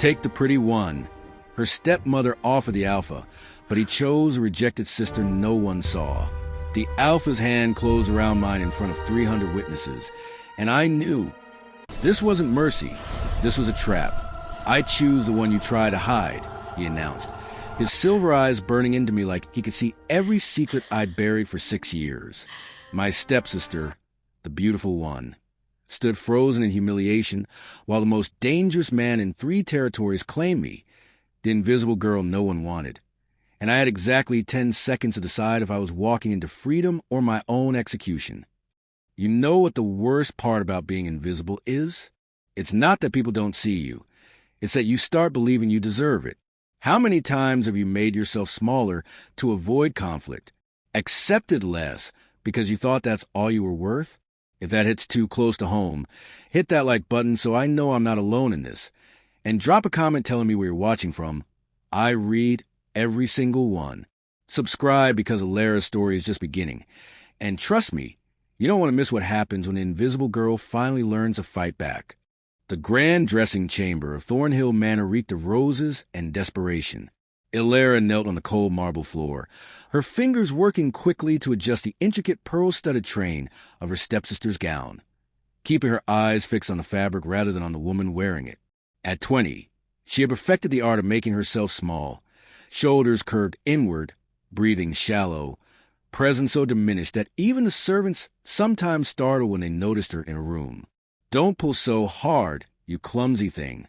Take the pretty one. Her stepmother offered the alpha, but he chose a rejected sister no one saw. The alpha's hand closed around mine in front of 300 witnesses, and I knew. This wasn't mercy. This was a trap. I choose the one you try to hide, he announced, his silver eyes burning into me like he could see every secret I'd buried for 6 years. My stepsister, the beautiful one, stood frozen in humiliation while the most dangerous man in 3 territories claimed me, the invisible girl no one wanted. And I had exactly 10 seconds to decide if I was walking into freedom or my own execution. You know what the worst part about being invisible is? It's not that people don't see you. It's that you start believing you deserve it. How many times have you made yourself smaller to avoid conflict, accepted less because you thought that's all you were worth? If that hits too close to home, hit that like button so I know I'm not alone in this. And drop a comment telling me where you're watching from. I read every single one. Subscribe because Alara's story is just beginning. And trust me, you don't want to miss what happens when the invisible girl finally learns to fight back. The grand dressing chamber of Thornhill Manor reeked of roses and desperation. Alara knelt on the cold marble floor, her fingers working quickly to adjust the intricate pearl-studded train of her stepsister's gown, keeping her eyes fixed on the fabric rather than on the woman wearing it. At 20, she had perfected the art of making herself small, shoulders curved inward, breathing shallow, presence so diminished that even the servants sometimes startled when they noticed her in a room. "Don't pull so hard, you clumsy thing,"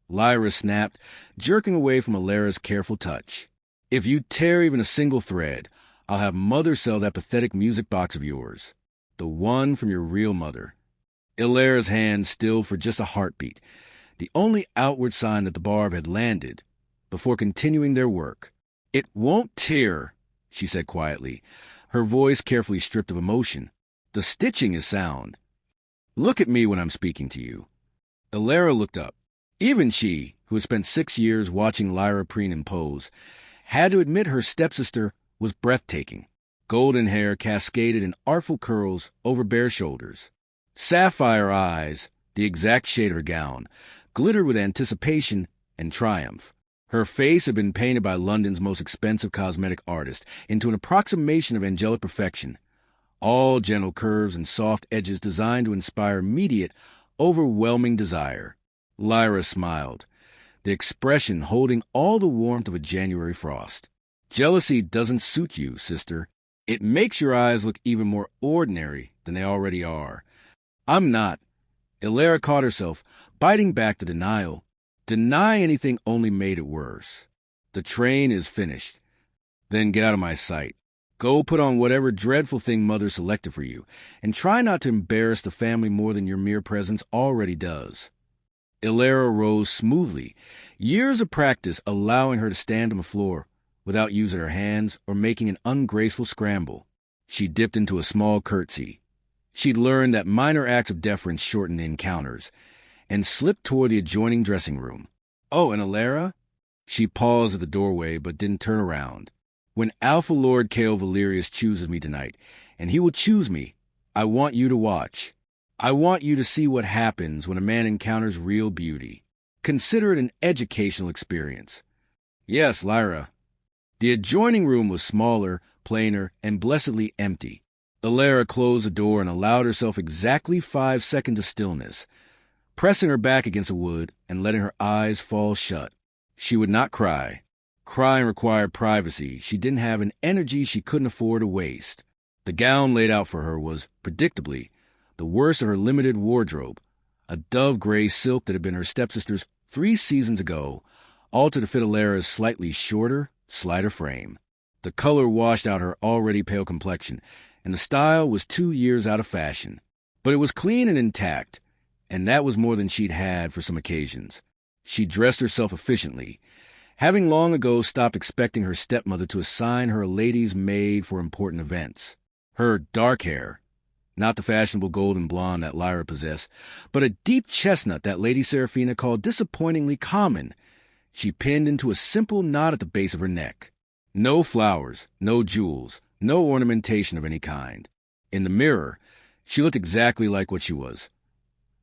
Lyra snapped, jerking away from Alara's careful touch. "If you tear even a single thread, I'll have Mother sell that pathetic music box of yours. The one from your real mother." Alara's hand stilled for just a heartbeat, the only outward sign that the barb had landed, before continuing their work. "It won't tear," she said quietly, her voice carefully stripped of emotion. "The stitching is sound. Look at me when I'm speaking to you." Alara looked up. Even she, who had spent 6 years watching Lyra preen and pose, had to admit her stepsister was breathtaking. Golden hair cascaded in artful curls over bare shoulders. Sapphire eyes, the exact shade of her gown, glittered with anticipation and triumph. Her face had been painted by London's most expensive cosmetic artist into an approximation of angelic perfection, all gentle curves and soft edges designed to inspire immediate, overwhelming desire. Lyra smiled, the expression holding all the warmth of a January frost. "Jealousy doesn't suit you, sister. It makes your eyes look even more ordinary than they already are." "I'm not." Alara caught herself, biting back the denial. Denying anything only made it worse. "The train is finished. Then get out of my sight. Go put on whatever dreadful thing Mother selected for you, and try not to embarrass the family more than your mere presence already does." Alara rose smoothly, years of practice allowing her to stand on the floor without using her hands or making an ungraceful scramble. She dipped into a small curtsy. She'd learned that minor acts of deference shortened the encounters, and slipped toward the adjoining dressing room. "Oh, and Alara?" She paused at the doorway but didn't turn around. "When Alpha Lord Kael Valerius chooses me tonight, and he will choose me, I want you to watch. I want you to see what happens when a man encounters real beauty. Consider it an educational experience." "Yes, Lyra." The adjoining room was smaller, plainer, and blessedly empty. Alara closed the door and allowed herself exactly 5 seconds of stillness, pressing her back against the wood and letting her eyes fall shut. She would not cry. Crying required privacy. She didn't have an energy she couldn't afford to waste. The gown laid out for her was, predictably, the worst of her limited wardrobe, a dove-gray silk that had been her stepsister's 3 seasons ago, altered to fit Alara's slightly shorter, slighter frame. The color washed out her already pale complexion, and the style was 2 years out of fashion. But it was clean and intact, and that was more than she'd had for some occasions. She dressed herself efficiently, having long ago stopped expecting her stepmother to assign her a lady's maid for important events. Her dark hair, not the fashionable golden blonde that Lyra possessed, but a deep chestnut that Lady Seraphina called disappointingly common, she pinned into a simple knot at the base of her neck. No flowers, no jewels, no ornamentation of any kind. In the mirror, she looked exactly like what she was.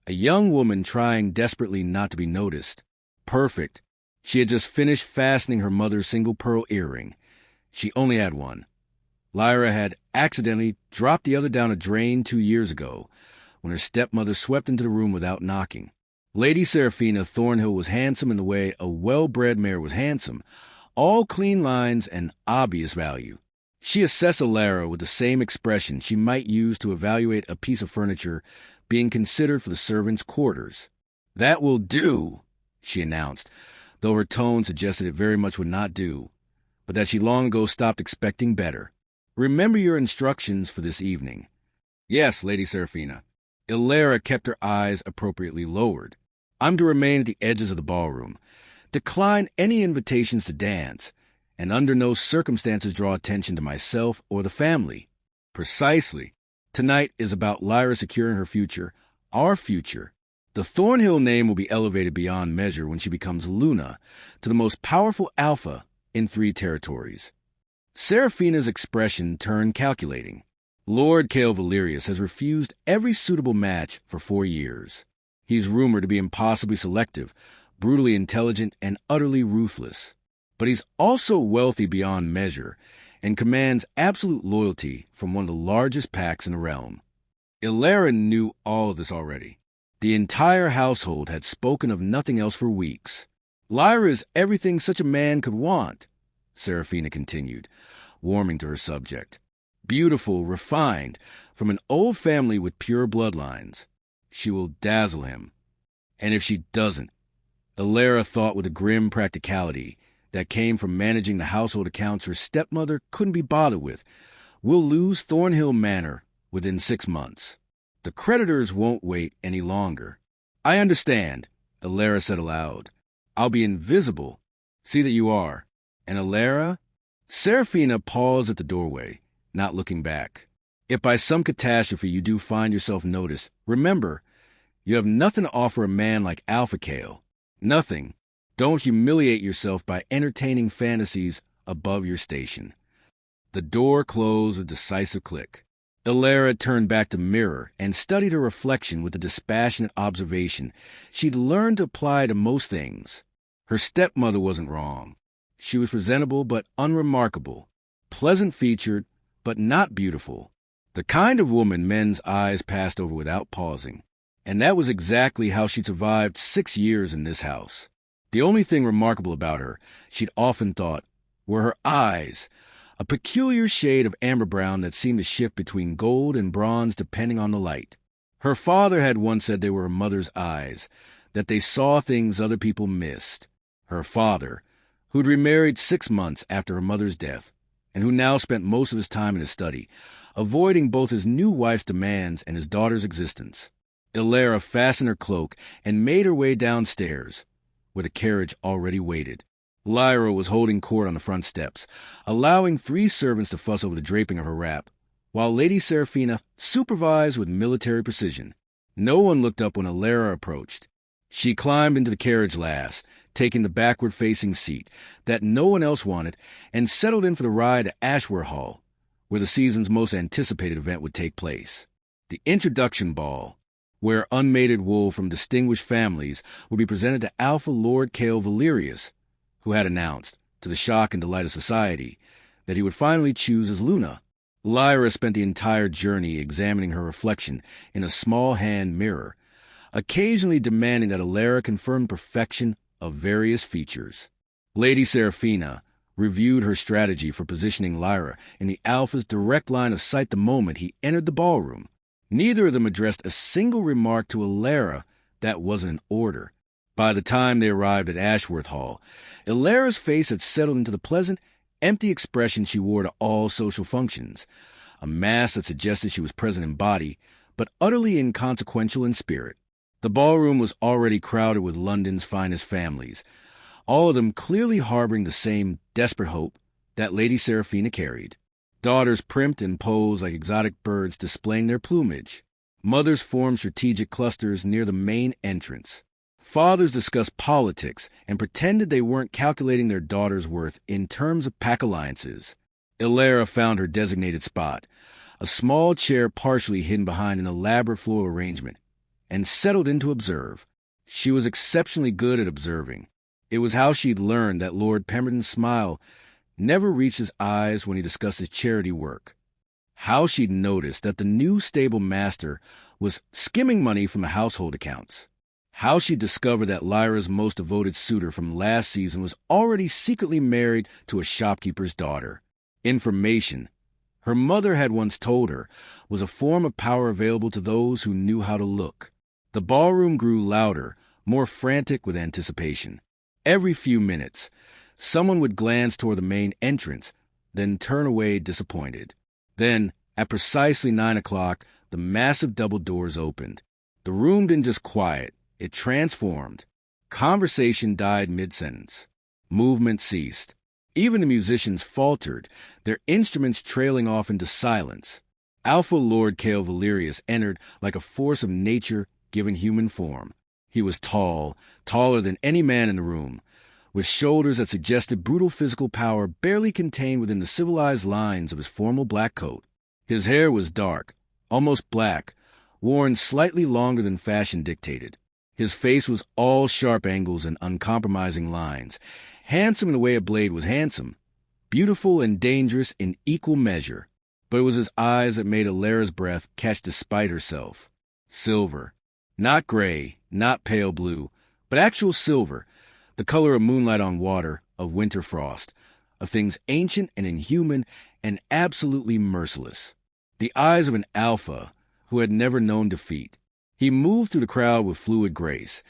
A young woman trying desperately not to be noticed. Perfect. She had just finished fastening her mother's single pearl earring. She only had one. Lyra had accidentally dropped the other down a drain 2 years ago, when her stepmother swept into the room without knocking. Lady Seraphina Thornhill was handsome in the way a well-bred mare was handsome, all clean lines and obvious value. She assessed Alara with the same expression she might use to evaluate a piece of furniture being considered for the servants' quarters. "That will do," she announced, though her tone suggested it very much would not do, but that she long ago stopped expecting better. "Remember your instructions for this evening." "Yes, Lady Seraphina." Alara kept her eyes appropriately lowered. "I'm to remain at the edges of the ballroom, decline any invitations to dance, and under no circumstances draw attention to myself or the family." "Precisely. Tonight is about Lyra securing her future, our future. The Thornhill name will be elevated beyond measure when she becomes Luna, to the most powerful alpha in 3 territories." Seraphina's expression turned calculating. "Lord Cale Valerius has refused every suitable match for 4 years. He's rumored to be impossibly selective, brutally intelligent, and utterly ruthless. But he's also wealthy beyond measure and commands absolute loyalty from one of the largest packs in the realm." Alara knew all of this already. The entire household had spoken of nothing else for weeks. "Lyra is everything such a man could want," Seraphina continued, warming to her subject. "Beautiful, refined, from an old family with pure bloodlines. She will dazzle him. And if she doesn't," Alara thought with a grim practicality that came from managing the household accounts her stepmother couldn't be bothered with, "we'll lose Thornhill Manor within 6 months. The creditors won't wait any longer." "I understand," Alara said aloud. "I'll be invisible. See that you are. And Alara?" Seraphina paused at the doorway, not looking back. "If by some catastrophe you do find yourself noticed, remember, you have nothing to offer a man like Alpha Cale. Nothing. Don't humiliate yourself by entertaining fantasies above your station." The door closed with a decisive click. Alara turned back the mirror and studied her reflection with the dispassionate observation she'd learned to apply to most things. Her stepmother wasn't wrong. She was presentable but unremarkable, pleasant-featured but not beautiful, the kind of woman men's eyes passed over without pausing. And that was exactly how she'd survived 6 years in this house. The only thing remarkable about her, she'd often thought, were her eyes, a peculiar shade of amber brown that seemed to shift between gold and bronze depending on the light. Her father had once said they were her mother's eyes, that they saw things other people missed. Her father, who'd remarried 6 months after her mother's death, and who now spent most of his time in his study, avoiding both his new wife's demands and his daughter's existence. Alara fastened her cloak and made her way downstairs, where the carriage already waited. Lyra was holding court on the front steps, allowing 3 servants to fuss over the draping of her wrap, while Lady Seraphina supervised with military precision. No one looked up when Alara approached. She climbed into the carriage last, taking the backward-facing seat that no one else wanted, and settled in for the ride to Ashworth Hall, where the season's most anticipated event would take place. The introduction ball, where unmated wool from distinguished families would be presented to Alpha Lord Cale Valerius, who had announced, to the shock and delight of society, that he would finally choose as Luna. Lyra spent the entire journey examining her reflection in a small hand mirror, occasionally demanding that Alara confirm perfection of various features. Lady Seraphina reviewed her strategy for positioning Lyra in the Alpha's direct line of sight the moment he entered the ballroom. Neither of them addressed a single remark to Alara that wasn't in order. By the time they arrived at Ashworth Hall, Alara's face had settled into the pleasant, empty expression she wore to all social functions, a mask that suggested she was present in body, but utterly inconsequential in spirit. The ballroom was already crowded with London's finest families, all of them clearly harboring the same desperate hope that Lady Seraphina carried. Daughters primped and posed like exotic birds displaying their plumage. Mothers formed strategic clusters near the main entrance. Fathers discussed politics and pretended they weren't calculating their daughter's worth in terms of pack alliances. Alara found her designated spot, a small chair partially hidden behind an elaborate floral arrangement, and settled in to observe. She was exceptionally good at observing. It was how she'd learned that Lord Pemberton's smile never reached his eyes when he discussed his charity work. How she'd noticed that the new stable master was skimming money from the household accounts. How she discovered that Lyra's most devoted suitor from last season was already secretly married to a shopkeeper's daughter. Information, her mother had once told her, was a form of power available to those who knew how to look. The ballroom grew louder, more frantic with anticipation. Every few minutes, someone would glance toward the main entrance, then turn away disappointed. Then, at precisely 9 o'clock, the massive double doors opened. The room didn't just quiet, it transformed. Conversation died mid-sentence. Movement ceased. Even the musicians faltered, their instruments trailing off into silence. Alpha Lord Cale Valerius entered like a force of nature given human form. He was tall, taller than any man in the room, with shoulders that suggested brutal physical power barely contained within the civilized lines of his formal black coat. His hair was dark, almost black, worn slightly longer than fashion dictated. His face was all sharp angles and uncompromising lines, handsome in the way a blade was handsome, beautiful and dangerous in equal measure. But it was his eyes that made Alara's breath catch despite herself. Silver. Not gray, not pale blue, but actual silver, the color of moonlight on water, of winter frost, of things ancient and inhuman and absolutely merciless. The eyes of an alpha who had never known defeat. He moved through the crowd with fluid grace,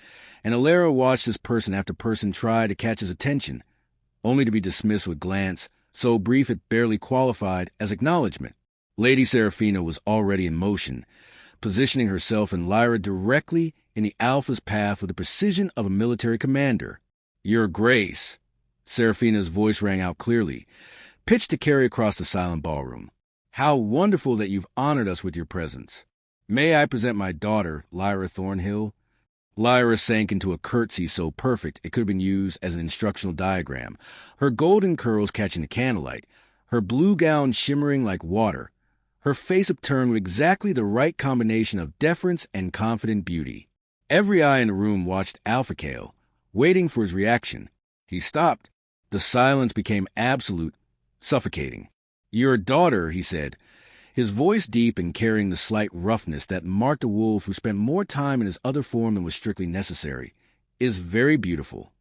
and Alara watched as person after person try to catch his attention, only to be dismissed with glance so brief it barely qualified as acknowledgement. Lady Seraphina was already in motion, positioning herself and Lyra directly in the Alpha's path with the precision of a military commander. "Your Grace," Seraphina's voice rang out clearly, pitched to carry across the silent ballroom. "How wonderful that you've honored us with your presence. May I present my daughter, Lyra Thornhill?" Lyra sank into a curtsy so perfect it could have been used as an instructional diagram, her golden curls catching the candlelight, her blue gown shimmering like water, her face upturned with exactly the right combination of deference and confident beauty. Every eye in the room watched Alpha Cale, waiting for his reaction. He stopped. The silence became absolute, suffocating. "Your daughter," he said, his voice deep and carrying the slight roughness that marked a wolf who spent more time in his other form than was strictly necessary, "is very beautiful."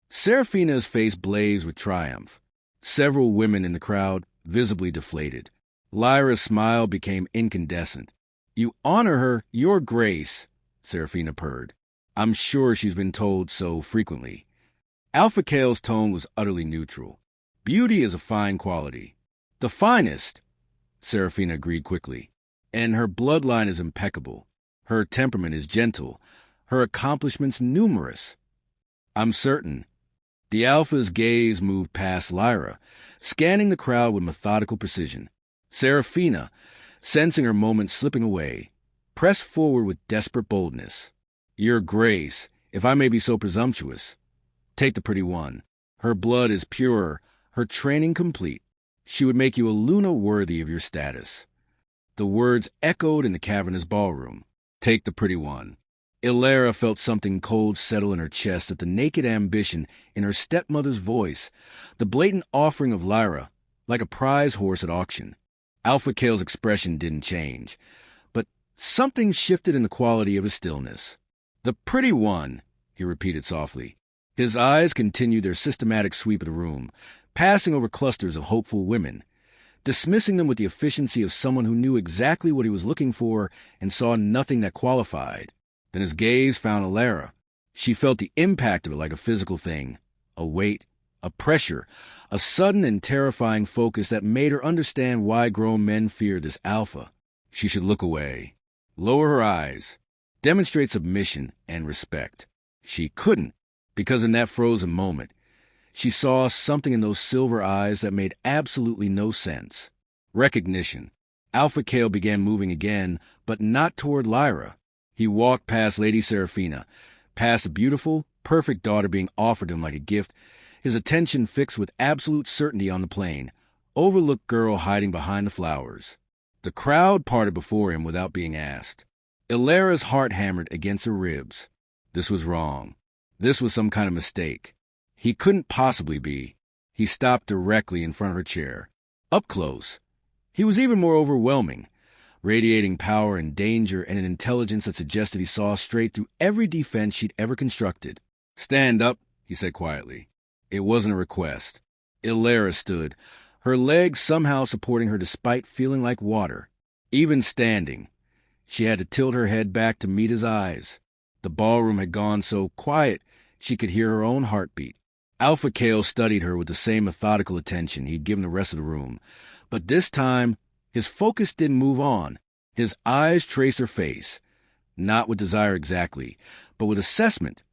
Seraphina's face blazed with triumph. Several women in the crowd visibly deflated. Lyra's smile became incandescent. "You honor her, Your Grace," Seraphina purred. "I'm sure she's been told so frequently." Alpha Cale's tone was utterly neutral. "Beauty is a fine quality." "The finest," Seraphina agreed quickly. "And her bloodline is impeccable. Her temperament is gentle. Her accomplishments numerous." "I'm certain." The Alpha's gaze moved past Lyra, scanning the crowd with methodical precision. Seraphina, sensing her moment slipping away, pressed forward with desperate boldness. "Your Grace, if I may be so presumptuous, take the pretty one. Her blood is pure, her training complete. She would make you a Luna worthy of your status." The words echoed in the cavernous ballroom. "Take the pretty one." Alara felt something cold settle in her chest at the naked ambition in her stepmother's voice, the blatant offering of Lyra, like a prize horse at auction. Alpha Cale's expression didn't change, but something shifted in the quality of his stillness. "The pretty one," he repeated softly. His eyes continued their systematic sweep of the room, passing over clusters of hopeful women, dismissing them with the efficiency of someone who knew exactly what he was looking for and saw nothing that qualified. Then his gaze found Alara. She felt the impact of it like a physical thing, a weight, a pressure, a sudden and terrifying focus that made her understand why grown men fear this Alpha. She should look away, lower her eyes, demonstrate submission and respect. She couldn't, because in that frozen moment, she saw something in those silver eyes that made absolutely no sense. Recognition. Alpha Cale began moving again, but not toward Lyra. He walked past Lady Seraphina, past a beautiful, perfect daughter being offered him like a gift, his attention fixed with absolute certainty on the plain, overlooked girl hiding behind the flowers. The crowd parted before him without being asked. Alara's heart hammered against her ribs. This was wrong. This was some kind of mistake. He couldn't possibly be. He stopped directly in front of her chair. Up close. He was even more overwhelming, radiating power and danger and an intelligence that suggested he saw straight through every defense she'd ever constructed. "Stand up," he said quietly. It wasn't a request. Illyra stood, her legs somehow supporting her despite feeling like water. Even standing, she had to tilt her head back to meet his eyes. The ballroom had gone so quiet she could hear her own heartbeat. Alpha Kale studied her with the same methodical attention he'd given the rest of the room, but this time his focus didn't move on. His eyes traced her face, not with desire exactly, but with assessment,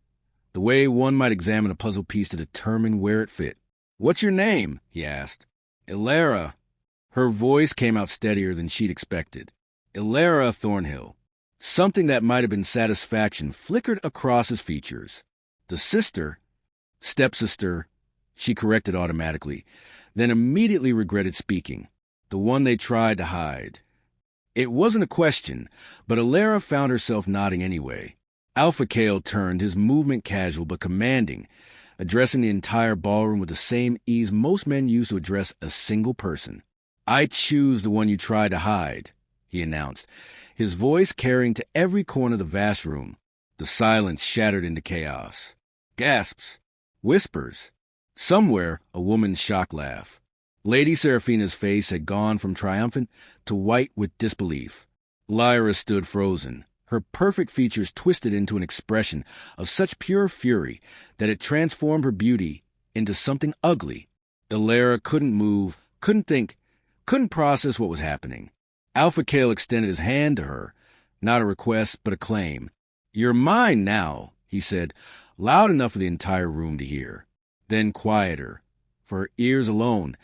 the way one might examine a puzzle piece to determine where it fit. "What's your name?" he asked. "Illyra." Her voice came out steadier than she'd expected. "Illyra Thornhill." Something that might have been satisfaction flickered across his features. The sister, stepsister, she corrected automatically, then immediately regretted speaking. The one they tried to hide. It wasn't a question, but Illyra found herself nodding anyway. Alpha Kale turned, his movement casual but commanding, addressing the entire ballroom with the same ease most men use to address a single person. "I choose the one you tried to hide," he announced, his voice carrying to every corner of the vast room. The silence shattered into chaos. Gasps. Whispers. Somewhere, a woman's shocked laugh. Lady Seraphina's face had gone from triumphant to white with disbelief. Lyra stood frozen, her perfect features twisted into an expression of such pure fury that it transformed her beauty into something ugly. Illyra couldn't move, couldn't think, couldn't process what was happening. Alpha Kale extended his hand to her, not a request, but a claim. "You're mine now," he said, loud enough for the entire room to hear. Then quieter, for her ears alone,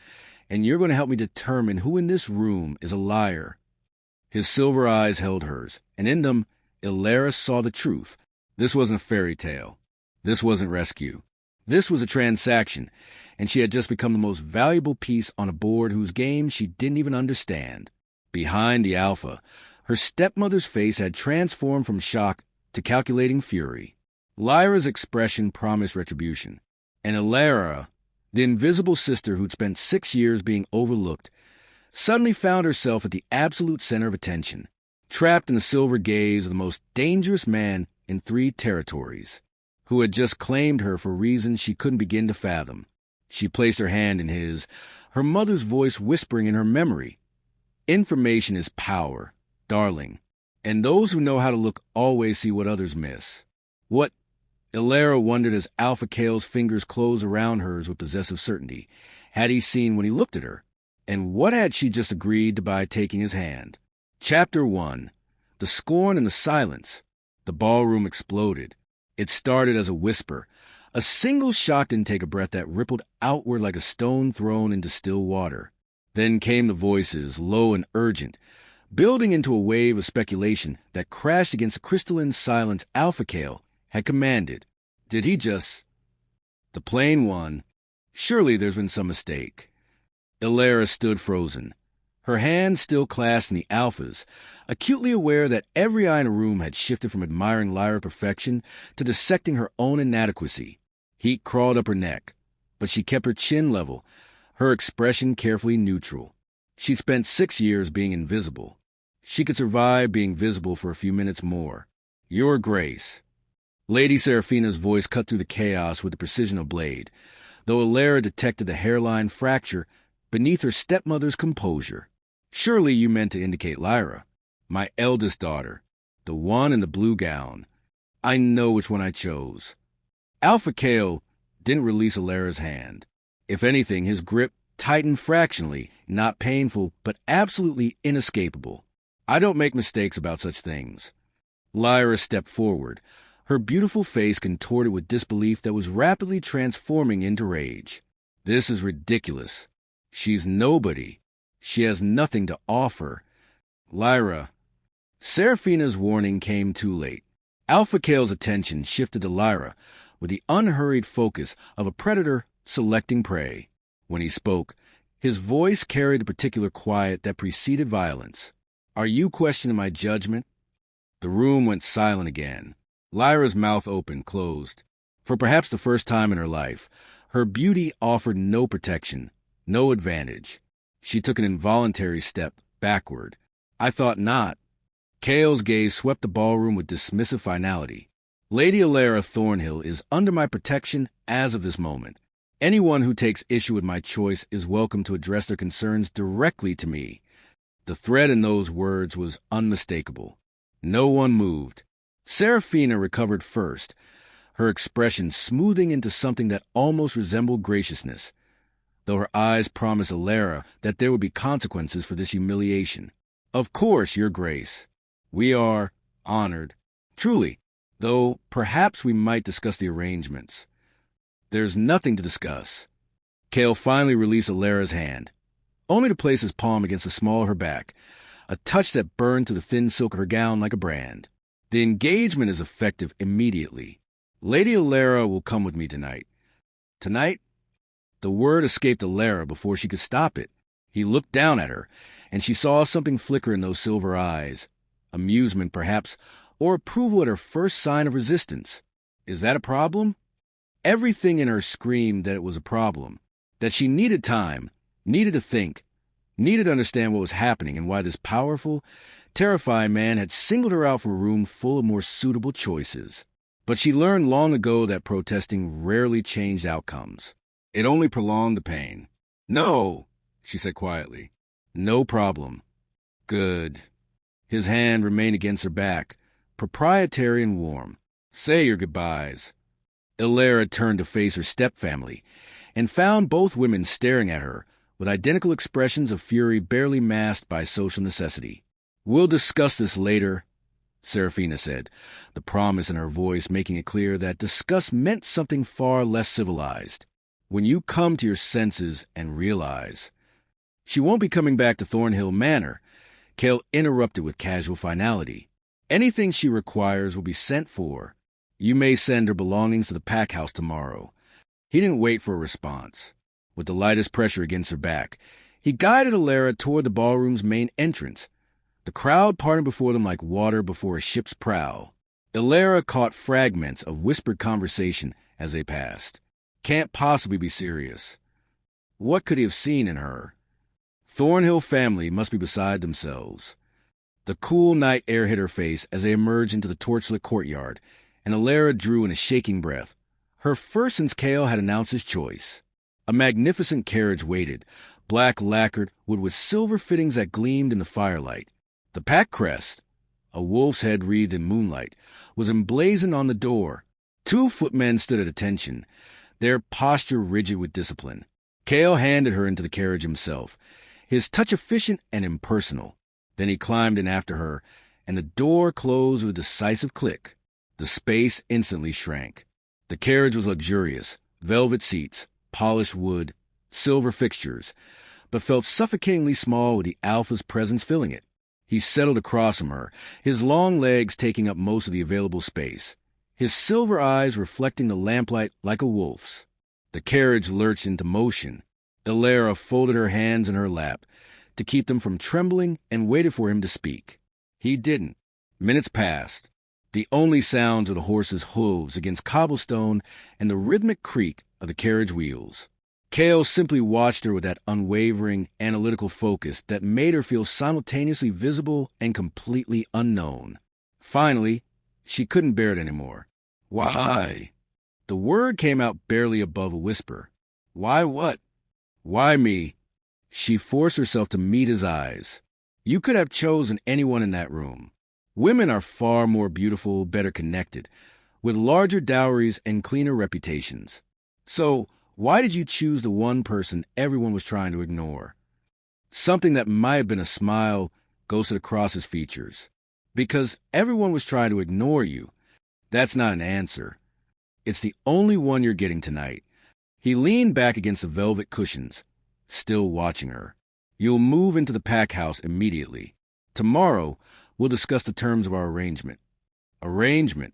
"And you're going to help me determine who in this room is a liar." His silver eyes held hers, and in them, Illyra saw the truth. This wasn't a fairy tale. This wasn't rescue. This was a transaction, and she had just become the most valuable piece on a board whose game she didn't even understand. Behind the Alpha, her stepmother's face had transformed from shock to calculating fury. Lyra's expression promised retribution, and Illyra, the invisible sister who'd spent 6 years being overlooked, suddenly found herself at the absolute center of attention, trapped in the silver gaze of the most dangerous man in 3 territories, who had just claimed her for reasons she couldn't begin to fathom. She placed her hand in his, her mother's voice whispering in her memory, "Information is power, darling, and those who know how to look always see what others miss." What? Illyra wondered as Alpha Kale's fingers closed around hers with possessive certainty. Had he seen when he looked at her? And what had she just agreed to by taking his hand? Chapter 1. The scorn and the silence. The ballroom exploded. It started as a whisper, a single shocked intake of breath that rippled outward like a stone thrown into still water. Then came the voices, low and urgent, building into a wave of speculation that crashed against the crystalline silence Alpha Kale had commanded. Did he just... The plain one. Surely there's been some mistake. Illyra stood frozen, her hands still clasped in the Alpha's, acutely aware that every eye in the room had shifted from admiring Lyra's perfection to dissecting her own inadequacy. Heat crawled up her neck, but she kept her chin level, her expression carefully neutral. She'd spent 6 years being invisible. She could survive being visible for a few minutes more. "Your Grace." Lady Seraphina's voice cut through the chaos with the precision of a blade, though Illyra detected the hairline fracture beneath her stepmother's composure. "Surely you meant to indicate Lyra, my eldest daughter, the one in the blue gown. I know which one I chose." Alpha Kale didn't release Illyra's hand. If anything, his grip tightened fractionally, not painful, but absolutely inescapable. "I don't make mistakes about such things." Lyra stepped forward, her beautiful face contorted with disbelief that was rapidly transforming into rage. "This is ridiculous. She's nobody. She has nothing to offer." Lyra. Seraphina's warning came too late. Alpha Kale's attention shifted to Lyra with the unhurried focus of a predator selecting prey. When he spoke, his voice carried a particular quiet that preceded violence. "Are you questioning my judgment?" The room went silent again. Lyra's mouth opened, closed. For perhaps the first time in her life, her beauty offered no protection, no advantage. She took an involuntary step backward. I thought not. Cale's gaze swept the ballroom with dismissive finality. Lady Alara Thornhill is under my protection as of this moment. Anyone who takes issue with my choice is welcome to address their concerns directly to me. The threat in those words was unmistakable. No one moved. Seraphina recovered first, her expression smoothing into something that almost resembled graciousness, though her eyes promised Alara that there would be consequences for this humiliation. Of course, Your Grace. We are honored. Truly, though perhaps we might discuss the arrangements. There's nothing to discuss. Cale finally released Alara's hand, only to place his palm against the small of her back, a touch that burned through the thin silk of her gown like a brand. The engagement is effective immediately. Lady Alara will come with me tonight. Tonight? The word escaped Alara before she could stop it. He looked down at her, and she saw something flicker in those silver eyes. Amusement, perhaps, or approval at her first sign of resistance. Is that a problem? Everything in her screamed that it was a problem, that she needed time, needed to think, needed to understand what was happening and why this powerful, terrifying man had singled her out for a room full of more suitable choices. But she learned long ago that protesting rarely changed outcomes. It only prolonged the pain. No, she said quietly. No problem. Good. His hand remained against her back, proprietary and warm. Say your goodbyes. Alara turned to face her stepfamily, and found both women staring at her, with identical expressions of fury barely masked by social necessity. We'll discuss this later, Seraphina said, the promise in her voice making it clear that discuss meant something far less civilized. When you come to your senses and realize. She won't be coming back to Thornhill Manor, Cale interrupted with casual finality. Anything she requires will be sent for. You may send her belongings to the pack house tomorrow. He didn't wait for a response. With the lightest pressure against her back, he guided Alara toward the ballroom's main entrance. The crowd parted before them like water before a ship's prow. Alara caught fragments of whispered conversation as they passed. Can't possibly be serious. What could he have seen in her? Thornhill family must be beside themselves. The cool night air hit her face as they emerged into the torchlit courtyard, and Alara drew in a shaking breath, her first since Cale had announced his choice. A magnificent carriage waited, black lacquered, wood with silver fittings that gleamed in the firelight. The pack crest, a wolf's head wreathed in moonlight, was emblazoned on the door. 2 footmen stood at attention, their posture rigid with discipline. Cale handed her into the carriage himself, his touch efficient and impersonal. Then he climbed in after her, and the door closed with a decisive click. The space instantly shrank. The carriage was luxurious, velvet seats, polished wood, silver fixtures, but felt suffocatingly small with the Alpha's presence filling it. He settled across from her, his long legs taking up most of the available space, his silver eyes reflecting the lamplight like a wolf's. The carriage lurched into motion. Alara folded her hands in her lap to keep them from trembling and waited for him to speak. He didn't. Minutes passed. The only sounds of the horse's hooves against cobblestone and the rhythmic creak of the carriage wheels. Cale simply watched her with that unwavering, analytical focus that made her feel simultaneously visible and completely unknown. Finally, she couldn't bear it anymore. Why? The word came out barely above a whisper. Why what? Why me? She forced herself to meet his eyes. You could have chosen anyone in that room. Women are far more beautiful, better connected, with larger dowries and cleaner reputations. So, why did you choose the one person everyone was trying to ignore? Something that might have been a smile ghosted across his features. Because everyone was trying to ignore you. That's not an answer. It's the only one you're getting tonight. He leaned back against the velvet cushions, still watching her. You'll move into the pack house immediately. Tomorrow, we'll discuss the terms of our arrangement. Arrangement?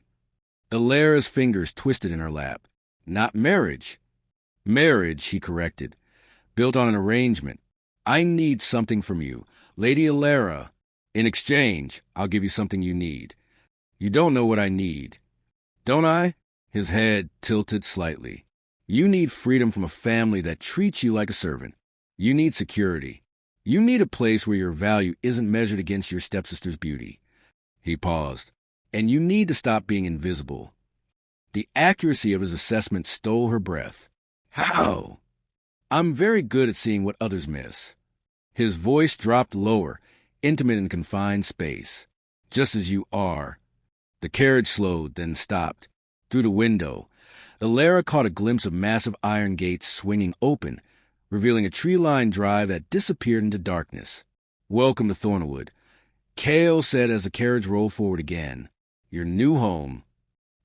Alara's fingers twisted in her lap. Not marriage. Marriage, he corrected, built on an arrangement. I need something from you, Lady Alara. In exchange, I'll give you something you need. You don't know what I need. Don't I? His head tilted slightly. You need freedom from a family that treats you like a servant. You need security. You need a place where your value isn't measured against your stepsister's beauty. He paused. And you need to stop being invisible. The accuracy of his assessment stole her breath. How? I'm very good at seeing what others miss. His voice dropped lower, intimate in confined space. Just as you are. The carriage slowed, then stopped. Through the window, Ilara caught a glimpse of massive iron gates swinging open, revealing a tree-lined drive that disappeared into darkness. Welcome to Thornwood, Kale said as the carriage rolled forward again. Your new home.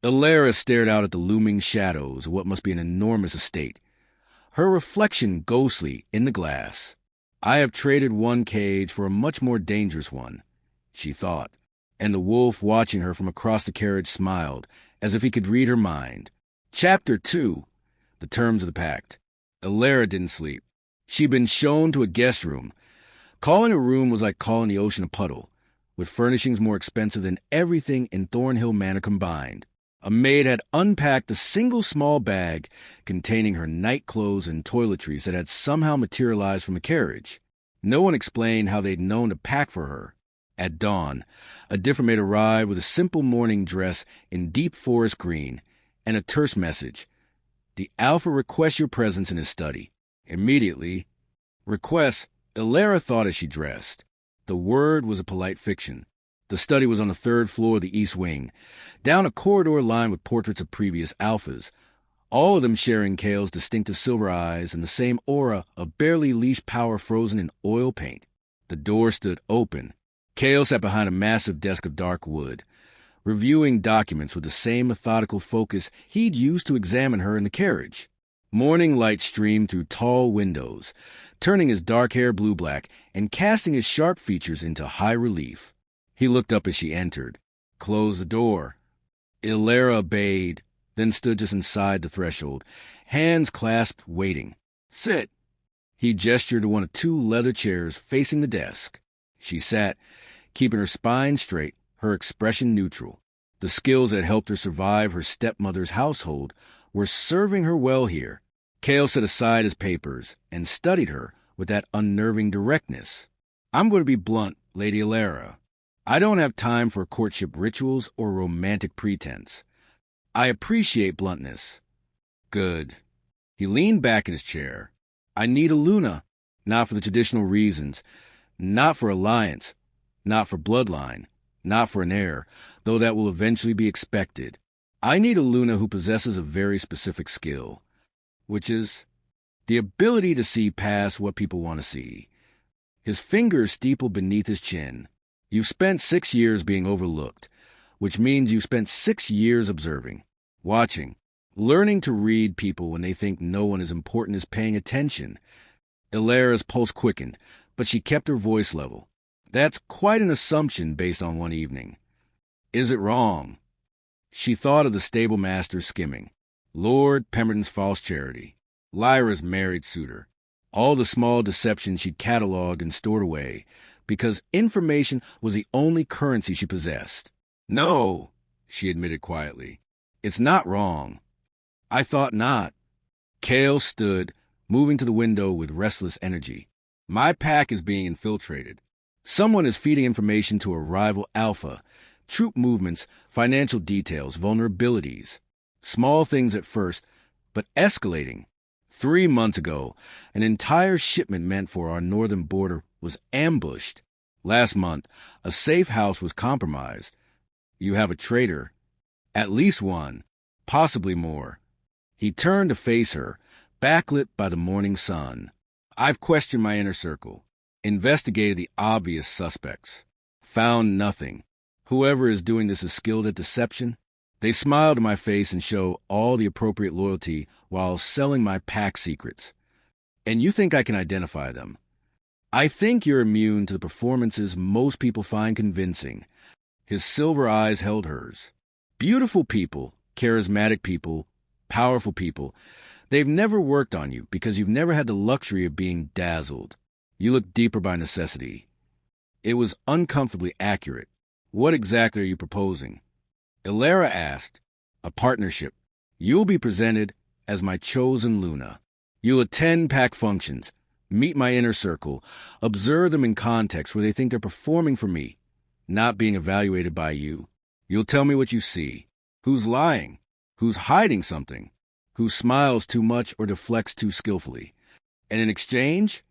Ilara stared out at the looming shadows of what must be an enormous estate, her reflection ghostly in the glass. I have traded one cage for a much more dangerous one, she thought, and the wolf watching her from across the carriage smiled, as if he could read her mind. Chapter 2. The Terms of the Pact. Ilara didn't sleep. She'd been shown to a guest room. Calling a room was like calling the ocean a puddle, with furnishings more expensive than everything in Thornhill Manor combined. A maid had unpacked a single small bag containing her night clothes and toiletries that had somehow materialized from the carriage. No one explained how they'd known to pack for her. At dawn, a different maid arrived with a simple morning dress in deep forest green and a terse message. The Alpha requests your presence in his study. Immediately, request, Ilara thought as she dressed. The word was a polite fiction. The study was on the third floor of the East Wing, down a corridor lined with portraits of previous Alphas, all of them sharing Kale's distinctive silver eyes and the same aura of barely leashed power frozen in oil paint. The door stood open. Kale sat behind a massive desk of dark wood, reviewing documents with the same methodical focus he'd used to examine her in the carriage. Morning light streamed through tall windows, turning his dark hair blue-black and casting his sharp features into high relief. He looked up as she entered. Close the door. Ilara obeyed, then stood just inside the threshold, hands clasped, waiting. Sit. He gestured to one of two leather chairs facing the desk. She sat, keeping her spine straight, her expression neutral. The skills that helped her survive her stepmother's household were serving her well here. Kale set aside his papers and studied her with that unnerving directness. I'm going to be blunt, Lady Ilara. I don't have time for courtship rituals or romantic pretense. I appreciate bluntness. Good. He leaned back in his chair. I need a Luna, not for the traditional reasons, not for alliance, not for bloodline, not for an heir, though that will eventually be expected. I need a Luna who possesses a very specific skill, which is the ability to see past what people want to see. His fingers steepled beneath his chin. You've spent 6 years being overlooked, which means you've spent 6 years observing, watching, learning to read people when they think no one as important is paying attention. Ilara's pulse quickened, but she kept her voice level. That's quite an assumption based on one evening. Is it wrong? She thought of the stable master skimming, Lord Pemberton's false charity, Lyra's married suitor, all the small deceptions she'd cataloged and stored away, because information was the only currency she possessed. No, she admitted quietly. It's not wrong. I thought not. Kale stood, moving to the window with restless energy. My pack is being infiltrated. Someone is feeding information to a rival Alpha. Troop movements, financial details, vulnerabilities. Small things at first, but escalating. 3 months ago, an entire shipment meant for our northern border was ambushed. Last month, a safe house was compromised. You have a traitor. At least one, possibly more. He turned to face her, backlit by the morning sun. I've questioned my inner circle, investigated the obvious suspects, found nothing. Whoever is doing this is skilled at deception. They smile to my face and show all the appropriate loyalty while selling my pack secrets. And you think I can identify them? I think you're immune to the performances most people find convincing. His silver eyes held hers. Beautiful people, charismatic people, powerful people. They've never worked on you because you've never had the luxury of being dazzled. You look deeper by necessity. It was uncomfortably accurate. What exactly are you proposing? Ilara asked. A partnership. You'll be presented as my chosen Luna. You'll attend pack functions, meet my inner circle, observe them in context where they think they're performing for me, not being evaluated by you. You'll tell me what you see, who's lying, who's hiding something, who smiles too much or deflects too skillfully. And in exchange,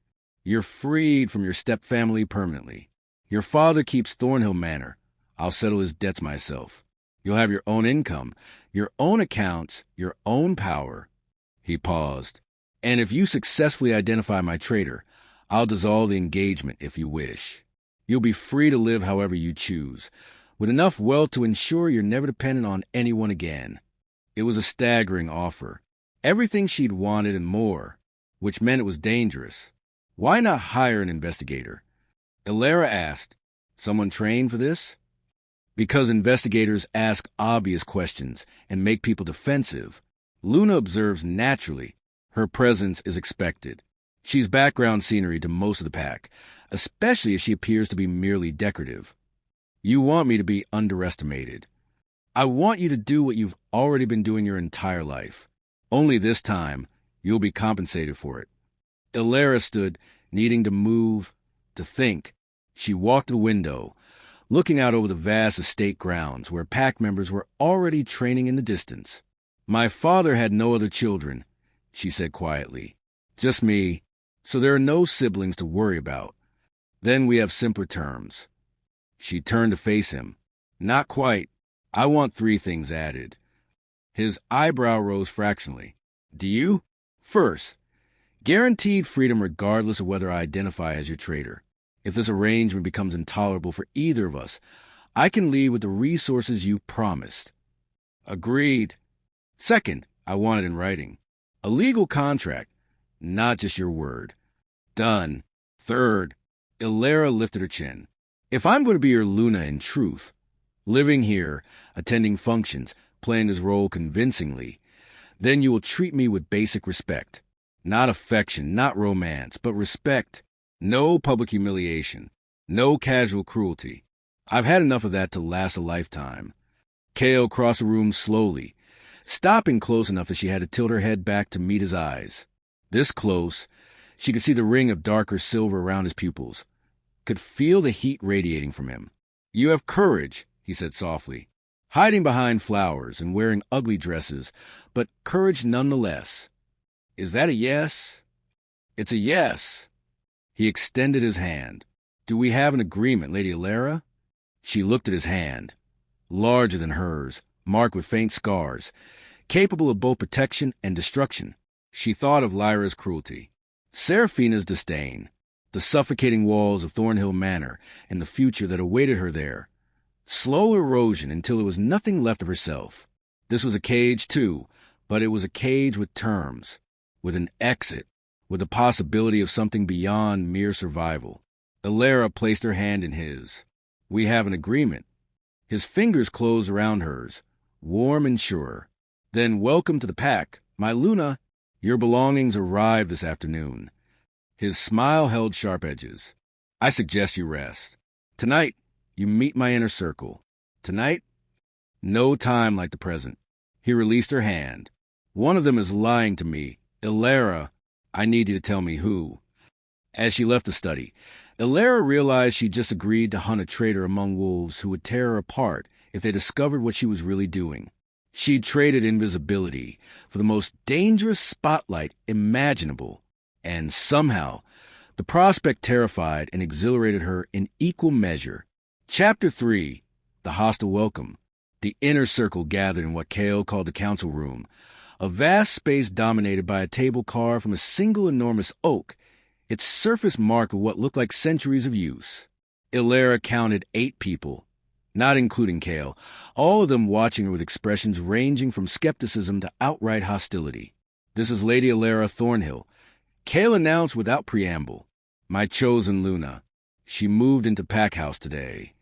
you're freed from your stepfamily permanently. Your father keeps Thornhill Manor. I'll settle his debts myself. You'll have your own income, your own accounts, your own power. He paused. And if you successfully identify my traitor, I'll dissolve the engagement if you wish. You'll be free to live however you choose, with enough wealth to ensure you're never dependent on anyone again. It was a staggering offer. Everything she'd wanted and more, which meant it was dangerous. Why not hire an investigator? Illyra asked, someone trained for this? Because investigators ask obvious questions and make people defensive. Luna observes naturally. Her presence is expected. She's background scenery to most of the pack, especially if she appears to be merely decorative. You want me to be underestimated. I want you to do what you've already been doing your entire life. Only this time, you'll be compensated for it. Illyra stood, needing to move, to think. She walked to the window, looking out over the vast estate grounds where pack members were already training in the distance. My father had no other children, she said quietly. Just me, so there are no siblings to worry about. Then we have simpler terms. She turned to face him. Not quite. I want 3 things added. His eyebrow rose fractionally. Do you? First, guaranteed freedom regardless of whether I identify as your traitor. If this arrangement becomes intolerable for either of us, I can leave with the resources you've promised. Agreed. Second, I want it in writing. A legal contract, not just your word. Done. Third, Illyra lifted her chin. If I'm going to be your Luna in truth, living here, attending functions, playing this role convincingly, then you will treat me with basic respect. Not affection, not romance, but respect. No public humiliation. No casual cruelty. I've had enough of that to last a lifetime. Kale crossed the room slowly, stopping close enough that she had to tilt her head back to meet his eyes. This close, she could see the ring of darker silver around his pupils, could feel the heat radiating from him. You have courage, he said softly, hiding behind flowers and wearing ugly dresses, but courage nonetheless. Is that a yes? It's a yes. He extended his hand. Do we have an agreement, Lady Illyra? She looked at his hand, larger than hers, marked with faint scars, capable of both protection and destruction. She thought of Lyra's cruelty, Seraphina's disdain, the suffocating walls of Thornhill Manor and the future that awaited her there. Slow erosion until there was nothing left of herself. This was a cage, too, but it was a cage with terms, with an exit, with the possibility of something beyond mere survival. Illyra placed her hand in his. We have an agreement. His fingers closed around hers, warm and sure. Then welcome to the pack, my Luna. Your belongings arrived this afternoon. His smile held sharp edges. I suggest you rest. Tonight, you meet my inner circle. Tonight, no time like the present. He released her hand. One of them is lying to me. Illyra, I need you to tell me who. As she left the study, Illyra realized she'd just agreed to hunt a traitor among wolves who would tear her apart if they discovered what she was really doing. She'd traded invisibility for the most dangerous spotlight imaginable, and somehow the prospect terrified and exhilarated her in equal measure. Chapter 3, The Hostile Welcome. The inner circle gathered in what Kale called the council room, a vast space dominated by a table carved from a single enormous oak, its surface marked with what looked like centuries of use. Illyra counted 8 people, not including Kale, all of them watching her with expressions ranging from skepticism to outright hostility. This is Lady Illyra Thornhill, Kale announced without preamble. My chosen Luna. She moved into pack house today.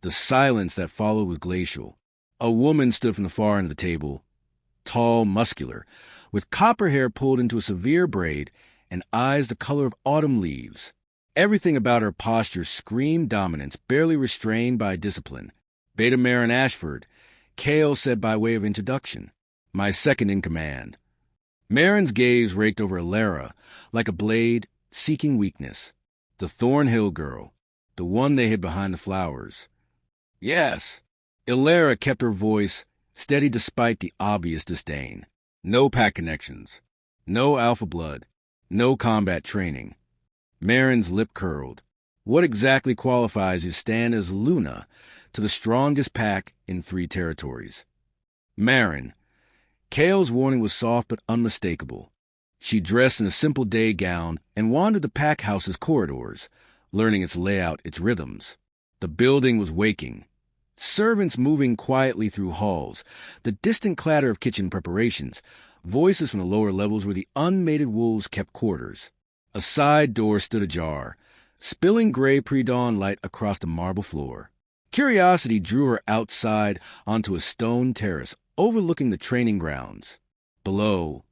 The silence that followed was glacial. A woman stood from the far end of the table, tall, muscular, with copper hair pulled into a severe braid and eyes the color of autumn leaves. Everything about her posture screamed dominance, barely restrained by discipline. Beta Marin Ashford, Kale said by way of introduction. my second in command. Marin's gaze raked over Alara like a blade, seeking weakness. The Thornhill girl, the one they hid behind the flowers. Yes. Alara kept her voice steady despite the obvious disdain. No pack connections. No alpha blood. No combat training. Marin's lip curled. What exactly qualifies you stand as Luna to the strongest pack in 3 territories? Marin. Kale's warning was soft but unmistakable. She dressed in a simple day gown and wandered the pack house's corridors, learning its layout, its rhythms. The building was waking. Servants moving quietly through halls, the distant clatter of kitchen preparations, voices from the lower levels where the unmated wolves kept quarters. A side door stood ajar, spilling gray pre-dawn light across the marble floor. Curiosity drew her outside onto a stone terrace overlooking the training grounds. Below,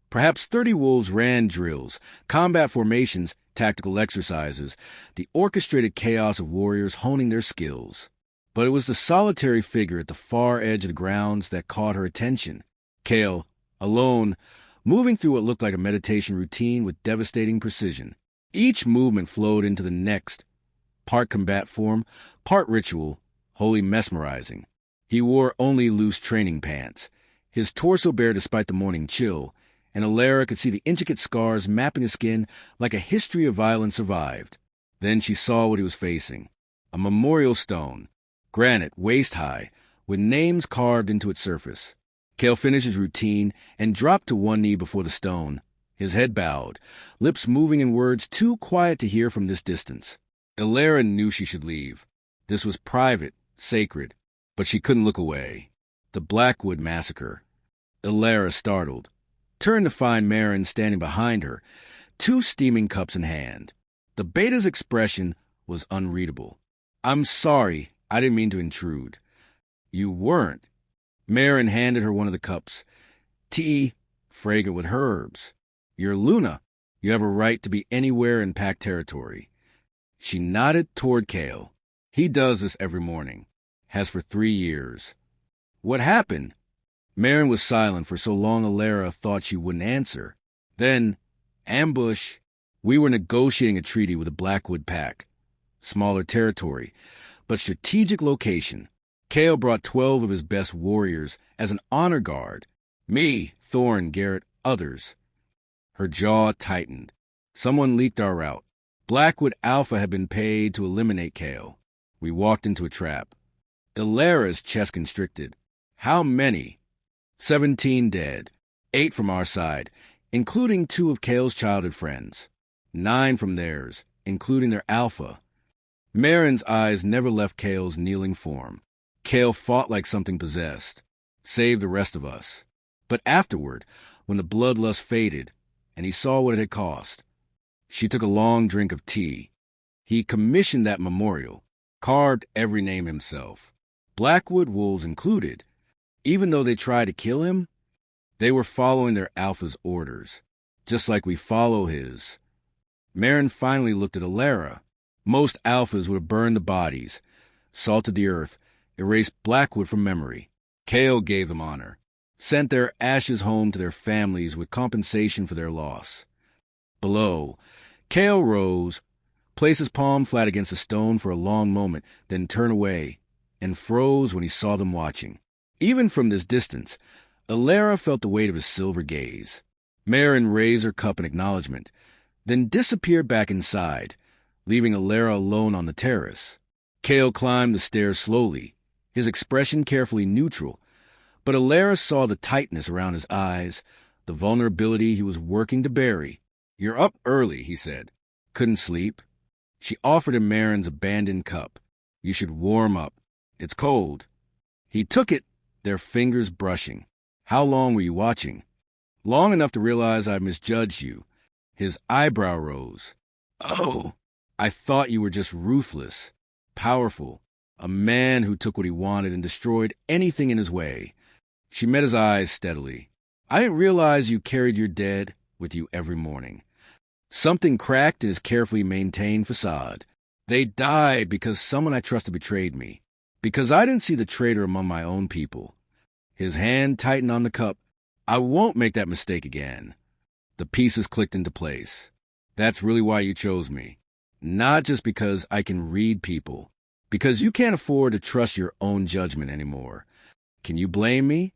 perhaps 30 wolves ran drills, combat formations, tactical exercises, the orchestrated chaos of warriors honing their skills. But it was the solitary figure at the far edge of the grounds that caught her attention. Kale, alone, moving through what looked like a meditation routine with devastating precision. Each movement flowed into the next, part combat form, part ritual, wholly mesmerizing. He wore only loose training pants, his torso bare despite the morning chill, and Alara could see the intricate scars mapping his skin like a history of violence survived. Then she saw what he was facing. A memorial stone, granite waist-high, with names carved into its surface. Kale finished his routine and dropped to one knee before the stone, his head bowed, lips moving in words too quiet to hear from this distance. Alara knew she should leave. This was private, sacred, but she couldn't look away. The Blackwood Massacre. Alara, startled, turned to find Marin standing behind her, 2 steaming cups in hand. The beta's expression was unreadable. I'm sorry, I didn't mean to intrude. You weren't. Marin handed her one of the cups. Tea, fragrant with herbs. You're Luna. You have a right to be anywhere in pack territory. She nodded toward Kale. He does this every morning. Has for 3 years. What happened? Marin was silent for so long Alara thought she wouldn't answer. Then, ambush. We were negotiating a treaty with the Blackwood pack. Smaller territory, but strategic location. Kale brought 12 of his best warriors as an honor guard. Me, Thorn, Garrett, others. Her jaw tightened. Someone leaked our route. Blackwood Alpha had been paid to eliminate Kale. We walked into a trap. Alara's chest constricted. How many? 17 dead. 8 from our side, including 2 of Kale's childhood friends. 9 from theirs, including their alpha. Marin's eyes never left Kale's kneeling form. Kale fought like something possessed. Saved the rest of us. But afterward, when the bloodlust faded, and he saw what it had cost, she took a long drink of tea. He commissioned that memorial, carved every name himself. Blackwood wolves included. Even though they tried to kill him, they were following their alpha's orders, just like we follow his. Marin finally looked at Alara. Most alphas would have burned the bodies, salted the earth, erased Blackwood from memory. Kale gave them honor, sent their ashes home to their families with compensation for their loss. Below, Kale rose, placed his palm flat against a stone for a long moment, then turned away, and froze when he saw them watching. Even from this distance, Alara felt the weight of his silver gaze. Marin raised her cup in acknowledgement, then disappeared back inside, leaving Alara alone on the terrace. Kale climbed the stairs slowly, his expression carefully neutral, but Alara saw the tightness around his eyes, the vulnerability he was working to bury. You're up early, he said. Couldn't sleep. She offered him Marin's abandoned cup. You should warm up. It's cold. He took it, their fingers brushing. How long were you watching? Long enough to realize I misjudged you. His eyebrow rose. Oh, I thought you were just ruthless, powerful, a man who took what he wanted and destroyed anything in his way. She met his eyes steadily. I didn't realize you carried your dead with you every morning. Something cracked in his carefully maintained facade. They died because someone I trusted betrayed me. Because I didn't see the traitor among my own people. His hand tightened on the cup, I won't make that mistake again. The pieces clicked into place. That's really why you chose me. Not just because I can read people. Because you can't afford to trust your own judgment anymore. Can you blame me?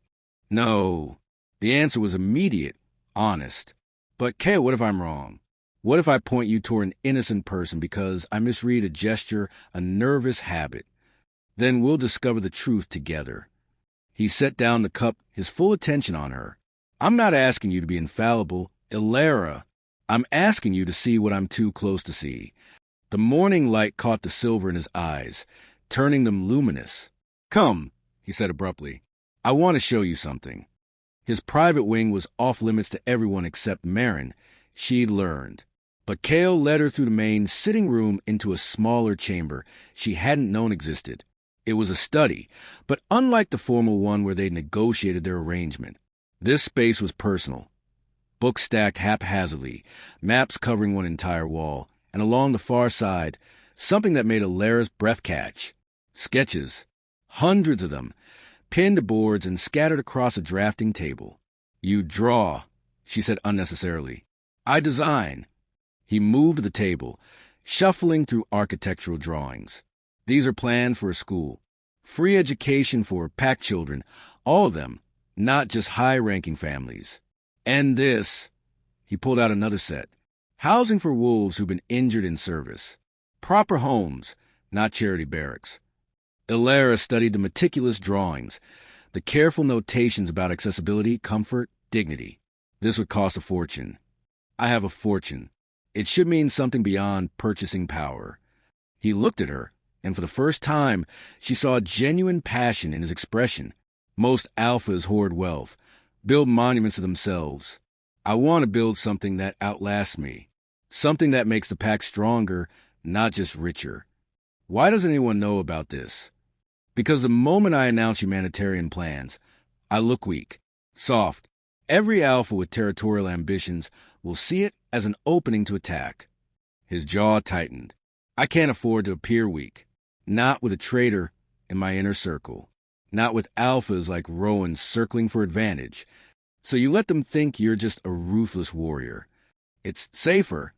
No. The answer was immediate, honest. But, Kale, what if I'm wrong? What if I point you toward an innocent person because I misread a gesture, a nervous habit? Then we'll discover the truth together. He set down the cup, his full attention on her. I'm not asking you to be infallible, Ilara. I'm asking you to see what I'm too close to see. The morning light caught the silver in his eyes, turning them luminous. Come, he said abruptly. I want to show you something. His private wing was off limits to everyone except Marin. She'd learned. But Kale led her through the main sitting room into a smaller chamber she hadn't known existed. It was a study, but unlike the formal one where they negotiated their arrangement, this space was personal. Books stacked haphazardly, maps covering one entire wall, and along the far side, something that made Ilara's breath catch. Sketches, hundreds of them, pinned to boards and scattered across a drafting table. You draw, she said unnecessarily. I design. He moved to the table, shuffling through architectural drawings. These are planned for a school. Free education for pack children, all of them, not just high-ranking families. And this, he pulled out another set. Housing for wolves who've been injured in service. Proper homes, not charity barracks. Ilara studied the meticulous drawings, the careful notations about accessibility, comfort, dignity. This would cost a fortune. I have a fortune. It should mean something beyond purchasing power. He looked at her, and for the first time, she saw genuine passion in his expression. Most alphas hoard wealth, build monuments to themselves. I want to build something that outlasts me, something that makes the pack stronger, not just richer. Why doesn't anyone know about this? Because the moment I announce humanitarian plans, I look weak, soft. Every alpha with territorial ambitions will see it as an opening to attack. His jaw tightened. I can't afford to appear weak. Not with a traitor in my inner circle. Not with alphas like Rowan circling for advantage. So you let them think you're just a ruthless warrior. It's safer.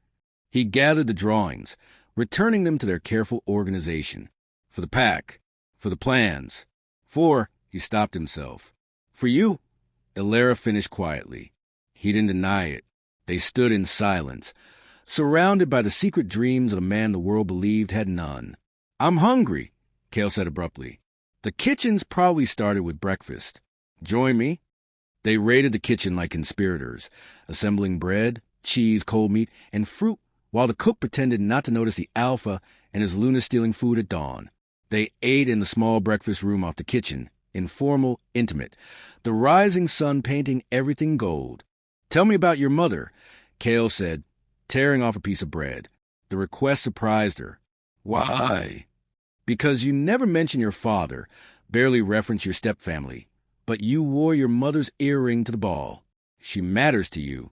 He gathered the drawings, returning them to their careful organization. For the pack. For the plans. He stopped himself. For you. Ilara finished quietly. He didn't deny it. They stood in silence, surrounded by the secret dreams of a man the world believed had none. I'm hungry, Kale said abruptly. The kitchen's probably started with breakfast. Join me? They raided the kitchen like conspirators, assembling bread, cheese, cold meat, and fruit, while the cook pretended not to notice the alpha and his Luna stealing food at dawn. They ate in the small breakfast room off the kitchen, informal, intimate, the rising sun painting everything gold. Tell me about your mother, Kale said, tearing off a piece of bread. The request surprised her. Why? Because you never mention your father, barely reference your stepfamily, but you wore your mother's earring to the ball. She matters to you.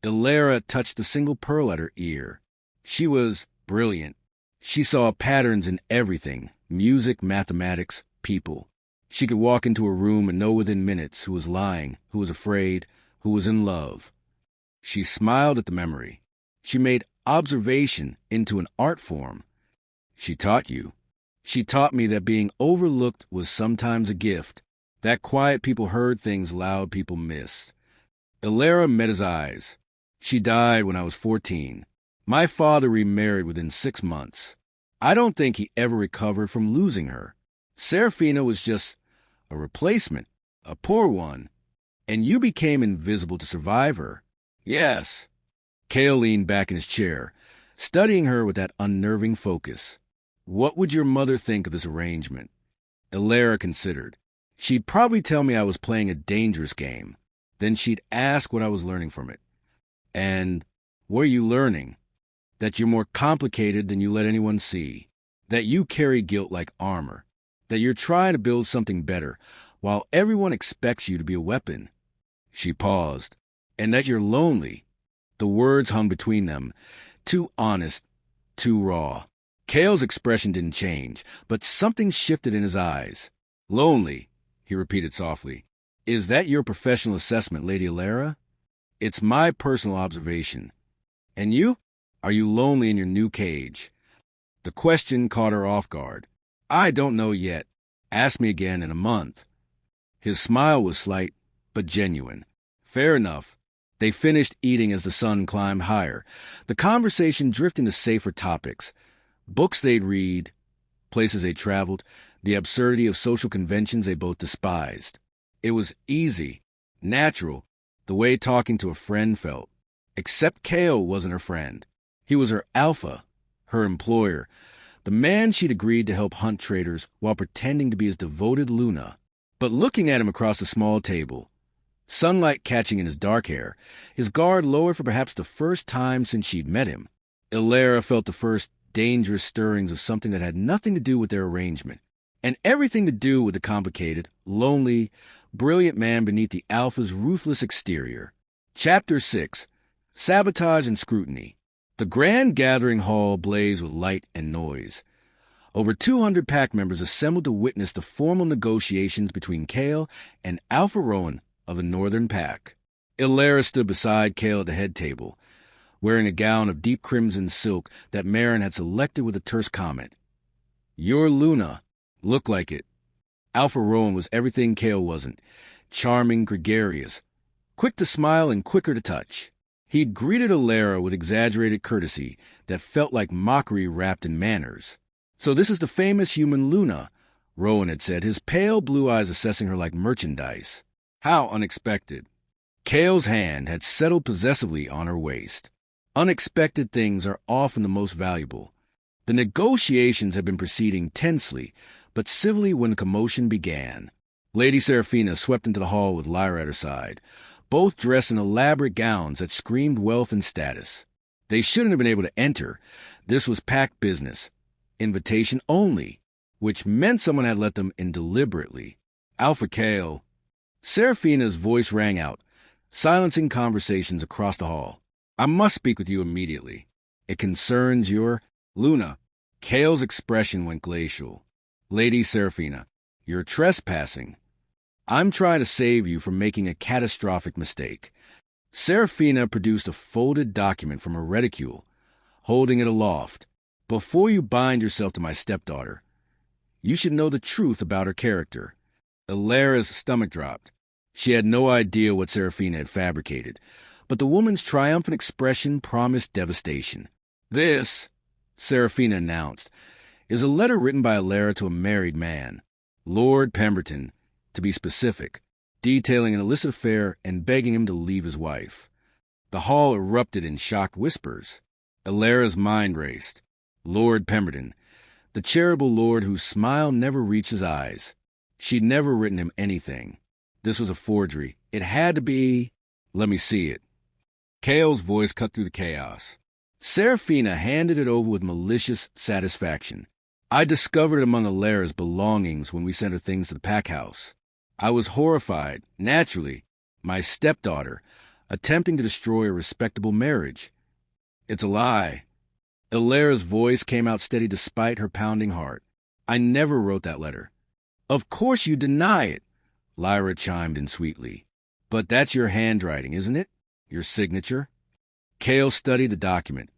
Ilara touched the single pearl at her ear. She was brilliant. She saw patterns in everything, music, mathematics, people. She could walk into a room and know within minutes who was lying, who was afraid, who was in love. She smiled at the memory. She made observation into an art form. She taught you. She taught me that being overlooked was sometimes a gift, that quiet people heard things loud people missed. Ilara met his eyes. She died when I was 14. My father remarried within 6 months. I don't think he ever recovered from losing her. Serafina was just a replacement, a poor one, and you became invisible to survive her. Yes. Kale leaned back in his chair, studying her with that unnerving focus. What would your mother think of this arrangement? Ilara considered. She'd probably tell me I was playing a dangerous game. Then she'd ask what I was learning from it. And what are you learning? That you're more complicated than you let anyone see. That you carry guilt like armor. That you're trying to build something better, while everyone expects you to be a weapon. She paused. And that you're lonely. The words hung between them. Too honest, too raw. Kale's expression didn't change, but something shifted in his eyes. Lonely, he repeated softly. Is that your professional assessment, Lady Alara? It's my personal observation. And you? Are you lonely in your new cage? The question caught her off guard. I don't know yet. Ask me again in a month. His smile was slight, but genuine. Fair enough. They finished eating as the sun climbed higher, the conversation drifting to safer topics. Books they'd read, places they'd traveled, the absurdity of social conventions they both despised. It was easy, natural, the way talking to a friend felt. Except Kale wasn't her friend. He was her alpha, her employer, the man she'd agreed to help hunt traitors while pretending to be his devoted Luna. But looking at him across the small table, sunlight catching in his dark hair, his guard lowered for perhaps the first time since she'd met him, Alara felt the first dangerous stirrings of something that had nothing to do with their arrangement, and everything to do with the complicated, lonely, brilliant man beneath the alpha's ruthless exterior. Chapter 6. Sabotage and Scrutiny. The grand gathering hall blazed with light and noise. Over 200 pack members assembled to witness the formal negotiations between Kale and Alpha Rowan of the Northern Pack. Alara stood beside Kale at the head table, wearing a gown of deep crimson silk that Marin had selected with a terse comment. Your Luna. Looked like it. Alpha Rowan was everything Kale wasn't. Charming, gregarious, quick to smile and quicker to touch. He'd greeted Alara with exaggerated courtesy that felt like mockery wrapped in manners. So this is the famous human Luna, Rowan had said, his pale blue eyes assessing her like merchandise. How unexpected. Kale's hand had settled possessively on her waist. Unexpected things are often the most valuable. The negotiations had been proceeding tensely, but civilly when the commotion began. Lady Seraphina swept into the hall with Lyra at her side, both dressed in elaborate gowns that screamed wealth and status. They shouldn't have been able to enter. This was packed business. Invitation only, which meant someone had let them in deliberately. Alpha Kale. Seraphina's voice rang out, silencing conversations across the hall. I must speak with you immediately. It concerns your Luna. Kale's expression went glacial. Lady Seraphina, you're trespassing. I'm trying to save you from making a catastrophic mistake. Seraphina produced a folded document from her reticule, holding it aloft. Before you bind yourself to my stepdaughter, you should know the truth about her character. Alara's stomach dropped. She had no idea what Seraphina had fabricated, but the woman's triumphant expression promised devastation. This, Seraphina announced, is a letter written by Alara to a married man, Lord Pemberton, to be specific, detailing an illicit affair and begging him to leave his wife. The hall erupted in shocked whispers. Alara's mind raced. Lord Pemberton, the charitable lord whose smile never reached his eyes. She'd never written him anything. This was a forgery. It had to be... Let me see it. Kale's voice cut through the chaos. Seraphina handed it over with malicious satisfaction. I discovered it among Alara's belongings when we sent her things to the pack house. I was horrified, naturally. My stepdaughter, attempting to destroy a respectable marriage. It's a lie. Alara's voice came out steady despite her pounding heart. I never wrote that letter. Of course you deny it, Lyra chimed in sweetly. But that's your handwriting, isn't it? Your signature? Kale studied the document,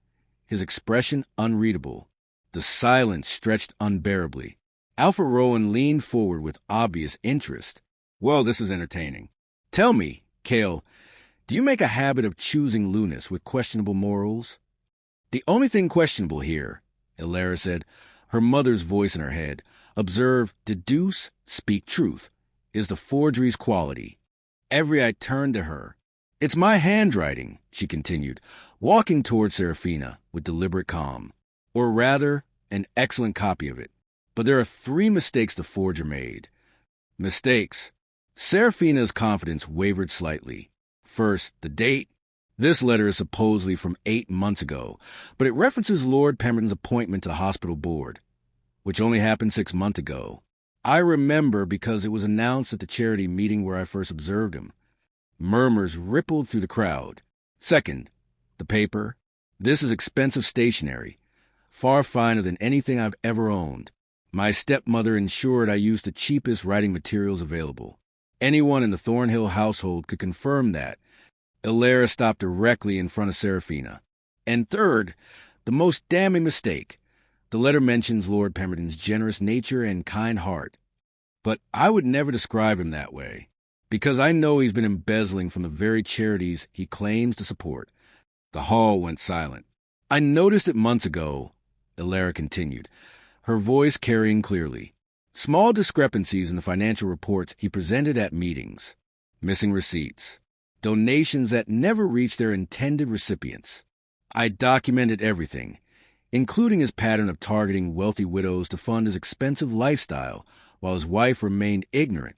his expression unreadable. The silence stretched unbearably. Alpha Rowan leaned forward with obvious interest. Well, this is entertaining. Tell me, Kale, do you make a habit of choosing Lunas with questionable morals? The only thing questionable here, Alara said, her mother's voice in her head, observe, deduce, speak truth, is the forgery's quality. Every eye turned to her. It's my handwriting, she continued, walking toward Seraphina with deliberate calm. Or rather, an excellent copy of it. But there are 3 mistakes the forger made. Mistakes. Seraphina's confidence wavered slightly. First, the date. This letter is supposedly from 8 months ago, but it references Lord Pemberton's appointment to the hospital board, which only happened 6 months ago. I remember because it was announced at the charity meeting where I first observed him. Murmurs rippled through the crowd. Second, the paper. This is expensive stationery, far finer than anything I've ever owned. My stepmother ensured I used the cheapest writing materials available. Anyone in the Thornhill household could confirm that. Illyra stopped directly in front of Seraphina. And third, the most damning mistake. The letter mentions Lord Pemberton's generous nature and kind heart. But I would never describe him that way, because I know he's been embezzling from the very charities he claims to support. The hall went silent. I noticed it months ago, Illyra continued, her voice carrying clearly. Small discrepancies in the financial reports he presented at meetings. Missing receipts. Donations that never reached their intended recipients. I documented everything, including his pattern of targeting wealthy widows to fund his expensive lifestyle while his wife remained ignorant.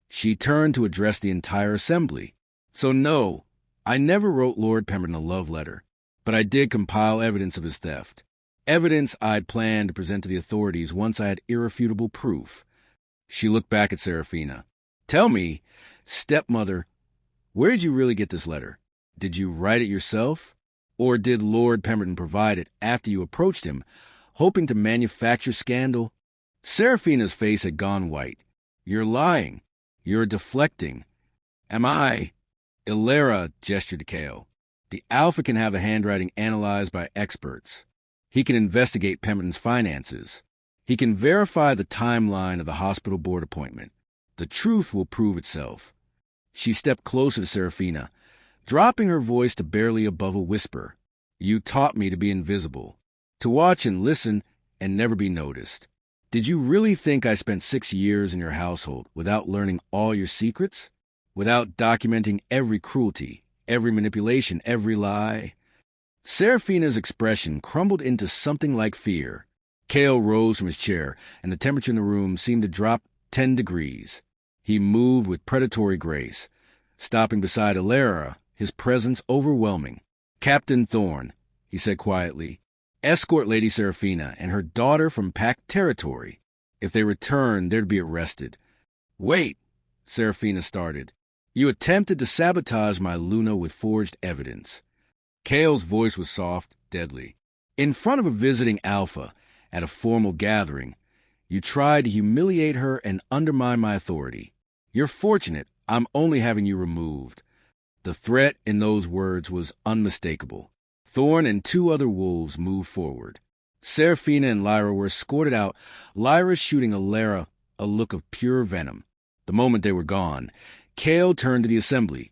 She turned to address the entire assembly. So no, I never wrote Lord Pemberton a love letter, but I did compile evidence of his theft. Evidence I'd planned to present to the authorities once I had irrefutable proof. She looked back at Seraphina. Tell me, stepmother, where did you really get this letter? Did you write it yourself? Or did Lord Pemberton provide it after you approached him, hoping to manufacture scandal? Seraphina's face had gone white. You're lying. You're deflecting. Am I? Illyra gestured to Kale. The Alpha can have the handwriting analyzed by experts. He can investigate Pemberton's finances. He can verify the timeline of the hospital board appointment. The truth will prove itself. She stepped closer to Seraphina, dropping her voice to barely above a whisper. You taught me to be invisible, to watch and listen and never be noticed. Did you really think I spent 6 years in your household without learning all your secrets? Without documenting every cruelty, every manipulation, every lie? Seraphina's expression crumbled into something like fear. Kale rose from his chair, and the temperature in the room seemed to drop 10 degrees. He moved with predatory grace, stopping beside Illyra, his presence overwhelming. Captain Thorne, he said quietly, escort Lady Seraphina and her daughter from packed territory. If they return, they're to be arrested. Wait, Seraphina started. You attempted to sabotage my Luna with forged evidence. Kale's voice was soft, deadly. In front of a visiting Alpha, at a formal gathering, you tried to humiliate her and undermine my authority. You're fortunate I'm only having you removed. The threat in those words was unmistakable. Thorne and 2 other wolves moved forward. Seraphina and Lyra were escorted out, Lyra shooting Illyra a look of pure venom. The moment they were gone, Kale turned to the assembly,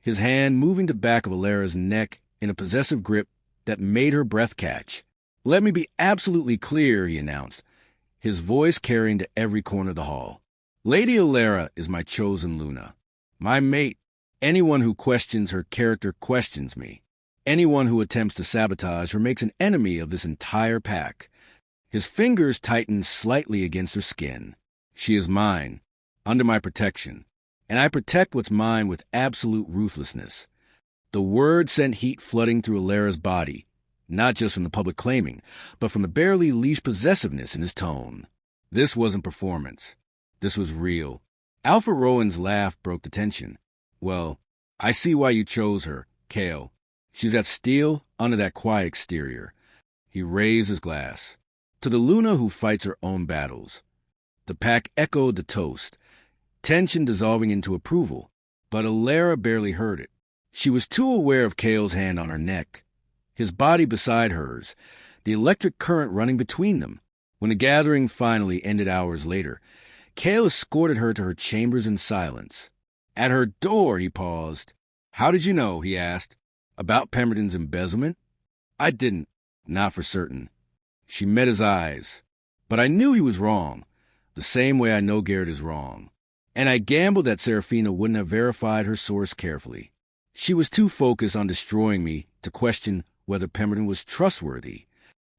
his hand moving to the back of Illyra's neck in a possessive grip that made her breath catch. Let me be absolutely clear, he announced, his voice carrying to every corner of the hall. Lady Illyra is my chosen Luna, my mate. Anyone who questions her character questions me. Anyone who attempts to sabotage her makes an enemy of this entire pack. His fingers tightened slightly against her skin. She is mine, under my protection, and I protect what's mine with absolute ruthlessness. The word sent heat flooding through Illyra's body, not just from the public claiming, but from the barely leashed possessiveness in his tone. This wasn't performance. This was real. Alpha Rowan's laugh broke the tension. Well, I see why you chose her, Kale. She's got steel under that quiet exterior. He raised his glass. To the Luna who fights her own battles. The pack echoed the toast, tension dissolving into approval, but Illyra barely heard it. She was too aware of Kale's hand on her neck, his body beside hers, the electric current running between them. When the gathering finally ended hours later, Kale escorted her to her chambers in silence. At her door, he paused. How did you know, he asked, about Pemberton's embezzlement? I didn't, not for certain. She met his eyes. But I knew he was wrong, the same way I know Garrett is wrong. And I gambled that Seraphina wouldn't have verified her source carefully. She was too focused on destroying me to question whether Pemberton was trustworthy.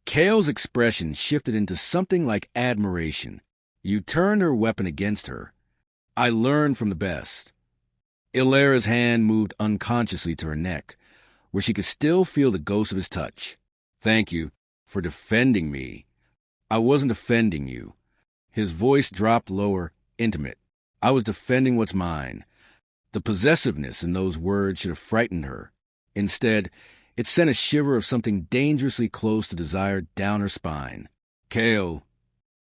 Kale's expression shifted into something like admiration. You turned her weapon against her. I learned from the best. Illyra's hand moved unconsciously to her neck, where she could still feel the ghost of his touch. Thank you for defending me. I wasn't offending you. His voice dropped lower, intimate. I was defending what's mine. The possessiveness in those words should have frightened her. Instead, it sent a shiver of something dangerously close to desire down her spine. Kale.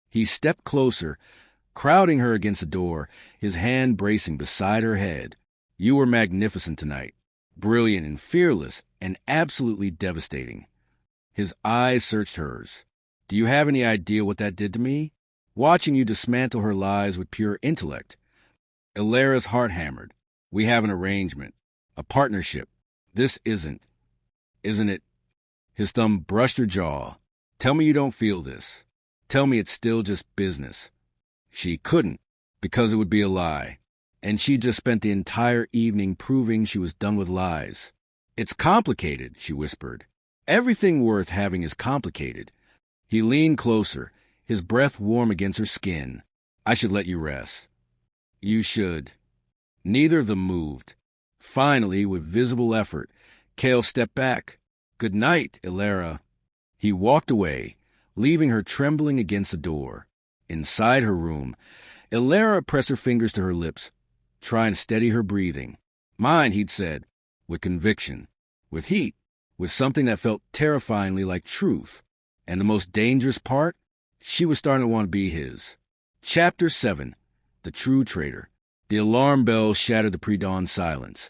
He stepped closer, crowding her against the door, his hand bracing beside her head. You were magnificent tonight, brilliant and fearless and absolutely devastating. His eyes searched hers. Do you have any idea what that did to me? Watching you dismantle her lies with pure intellect. Illyra's heart hammered. We have an arrangement, a partnership. This isn't it? His thumb brushed her jaw. Tell me you don't feel this. Tell me it's still just business. She couldn't, because it would be a lie. And she just spent the entire evening proving she was done with lies. It's complicated, she whispered. Everything worth having is complicated. He leaned closer, his breath warm against her skin. I should let you rest. You should. Neither of them moved. Finally, with visible effort, Cale stepped back. Good night, Illyra. He walked away, leaving her trembling against the door. Inside her room, Illyra pressed her fingers to her lips, trying to steady her breathing. Mine, he'd said, with conviction, with heat, with something that felt terrifyingly like truth. And the most dangerous part? She was starting to want to be his. Chapter 7. The True Traitor. The alarm bell shattered the pre-dawn silence.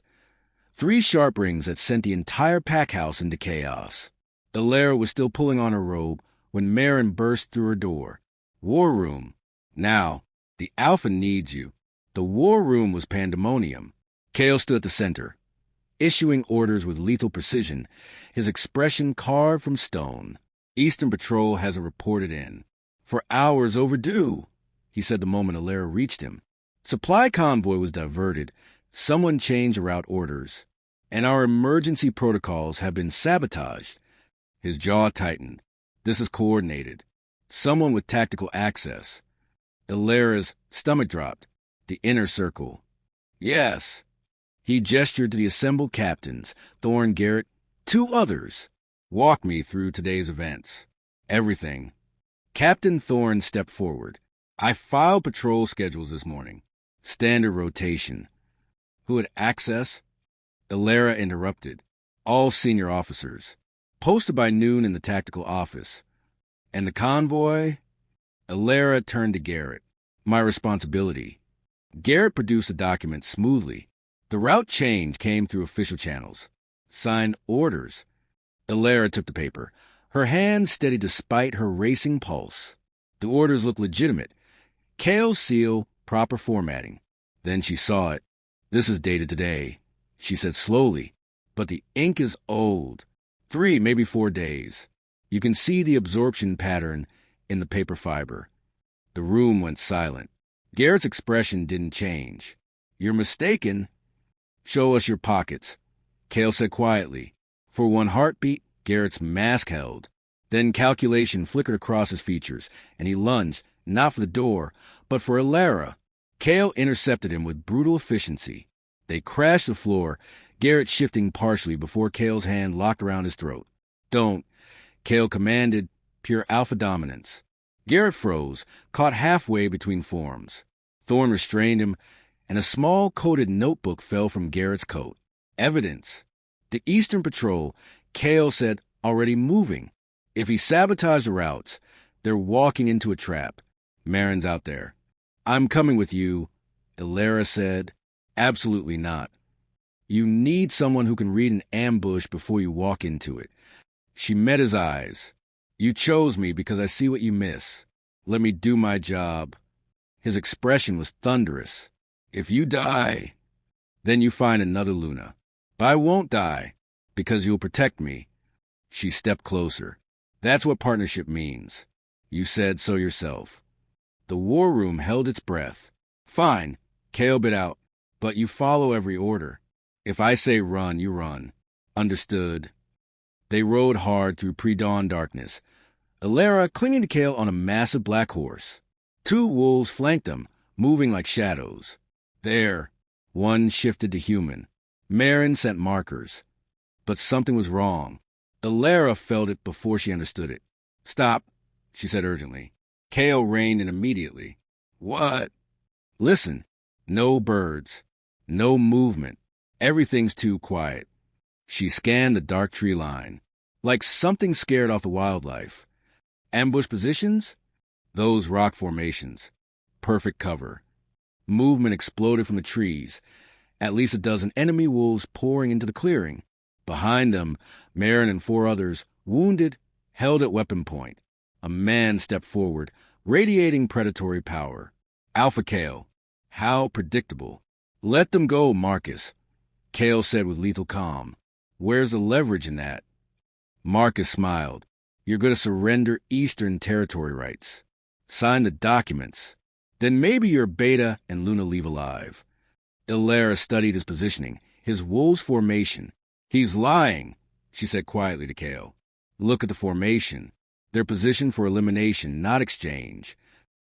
3 sharp rings that sent the entire pack house into chaos. Illyra was still pulling on her robe when Marin burst through her door. War room. Now, the Alpha needs you. The war room was pandemonium. Cale stood at the center, issuing orders with lethal precision, his expression carved from stone. Eastern Patrol hasn't reported in. For hours overdue, he said the moment Illyra reached him. Supply convoy was diverted. Someone changed route orders. And our emergency protocols have been sabotaged. His jaw tightened. This is coordinated. Someone with tactical access. Illyra's stomach dropped. The inner circle. Yes. He gestured to the assembled captains, Thorne, Garrett, 2 others. Walk me through today's events. Everything. Captain Thorne stepped forward. I filed patrol schedules this morning. Standard rotation. Who had access? Illyra interrupted. All senior officers. Posted by noon in the tactical office. And the convoy? Illyra turned to Garrett. My responsibility. Garrett produced the document smoothly. The route change came through official channels. Signed orders. Illyra took the paper, her hand steady despite her racing pulse. The orders looked legitimate. Cale's seal, proper formatting. Then she saw it. This is dated today, she said slowly. But the ink is old. 3, maybe 4 days. You can see the absorption pattern in the paper fiber. The room went silent. Garrett's expression didn't change. You're mistaken. Show us your pockets, Cale said quietly. For 1 heartbeat, Garrett's mask held. Then calculation flickered across his features, and he lunged, not for the door, but for Illyra. Cale intercepted him with brutal efficiency. They crashed to the floor, Garrett shifting partially before Cale's hand locked around his throat. Don't, Cale commanded, pure alpha dominance. Garrett froze, caught halfway between forms. Thorne restrained him, and a small coated notebook fell from Garrett's coat. Evidence. The Eastern Patrol, Cale said, already moving. If he sabotaged the routes, they're walking into a trap. Marin's out there. I'm coming with you, Illyra said. Absolutely not. You need someone who can read an ambush before you walk into it. She met his eyes. You chose me because I see what you miss. Let me do my job. His expression was thunderous. If you die, then you find another Luna. But I won't die, because you'll protect me. She stepped closer. That's what partnership means. You said so yourself. The war room held its breath. Fine, Cale bit out, but you follow every order. If I say run, you run. Understood. They rode hard through pre-dawn darkness, Illyra clinging to Cale on a massive black horse. 2 wolves flanked them, moving like shadows. There, one shifted to human. Marin sent markers. But something was wrong. Illyra felt it before she understood it. Stop, she said urgently. Cale reined in immediately. What? Listen. No birds. No movement. Everything's too quiet. She scanned the dark tree line. Like something scared off the wildlife. Ambush positions? Those rock formations. perfect cover. Movement exploded from the trees, at least a dozen enemy wolves pouring into the clearing. Behind them, Marin and 4 others, wounded, held at weapon point. A man stepped forward, radiating predatory power. Alpha Kale. How predictable. Let them go, Marcus, Kale said with lethal calm. Where's the leverage in that? Marcus smiled. You're going to surrender Eastern territory rights. Sign the documents. Then maybe your Beta and Luna leave alive. Illyra studied his positioning, his wolves' formation. He's lying, she said quietly to Kale. Look at the formation. They're positioned for elimination, not exchange.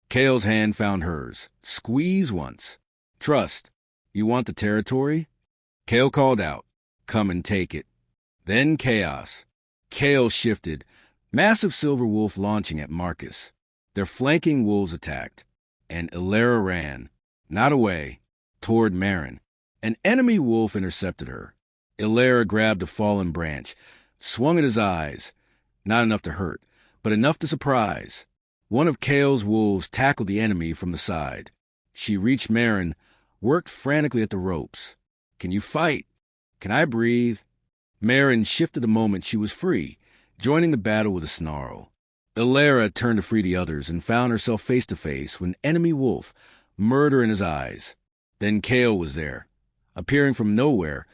Kale's hand found hers. Squeeze once. Trust. You want the territory? Kale called out. Come and take it. Then chaos. Kale shifted. Massive silver wolf launching at Marcus. Their flanking wolves attacked. And Illyra ran. Not away. Toward Marin. An enemy wolf intercepted her. Illyra grabbed a fallen branch. Swung at his eyes. Not enough to hurt, but enough to surprise. One of Kale's wolves tackled the enemy from the side. She reached Marin, worked frantically at the ropes. Can you fight? Can I breathe? Marin shifted the moment she was free, joining the battle with a snarl. Illyra turned to free the others and found herself face to face with an enemy wolf, murder in his eyes. Then Kale was there, appearing from nowhere,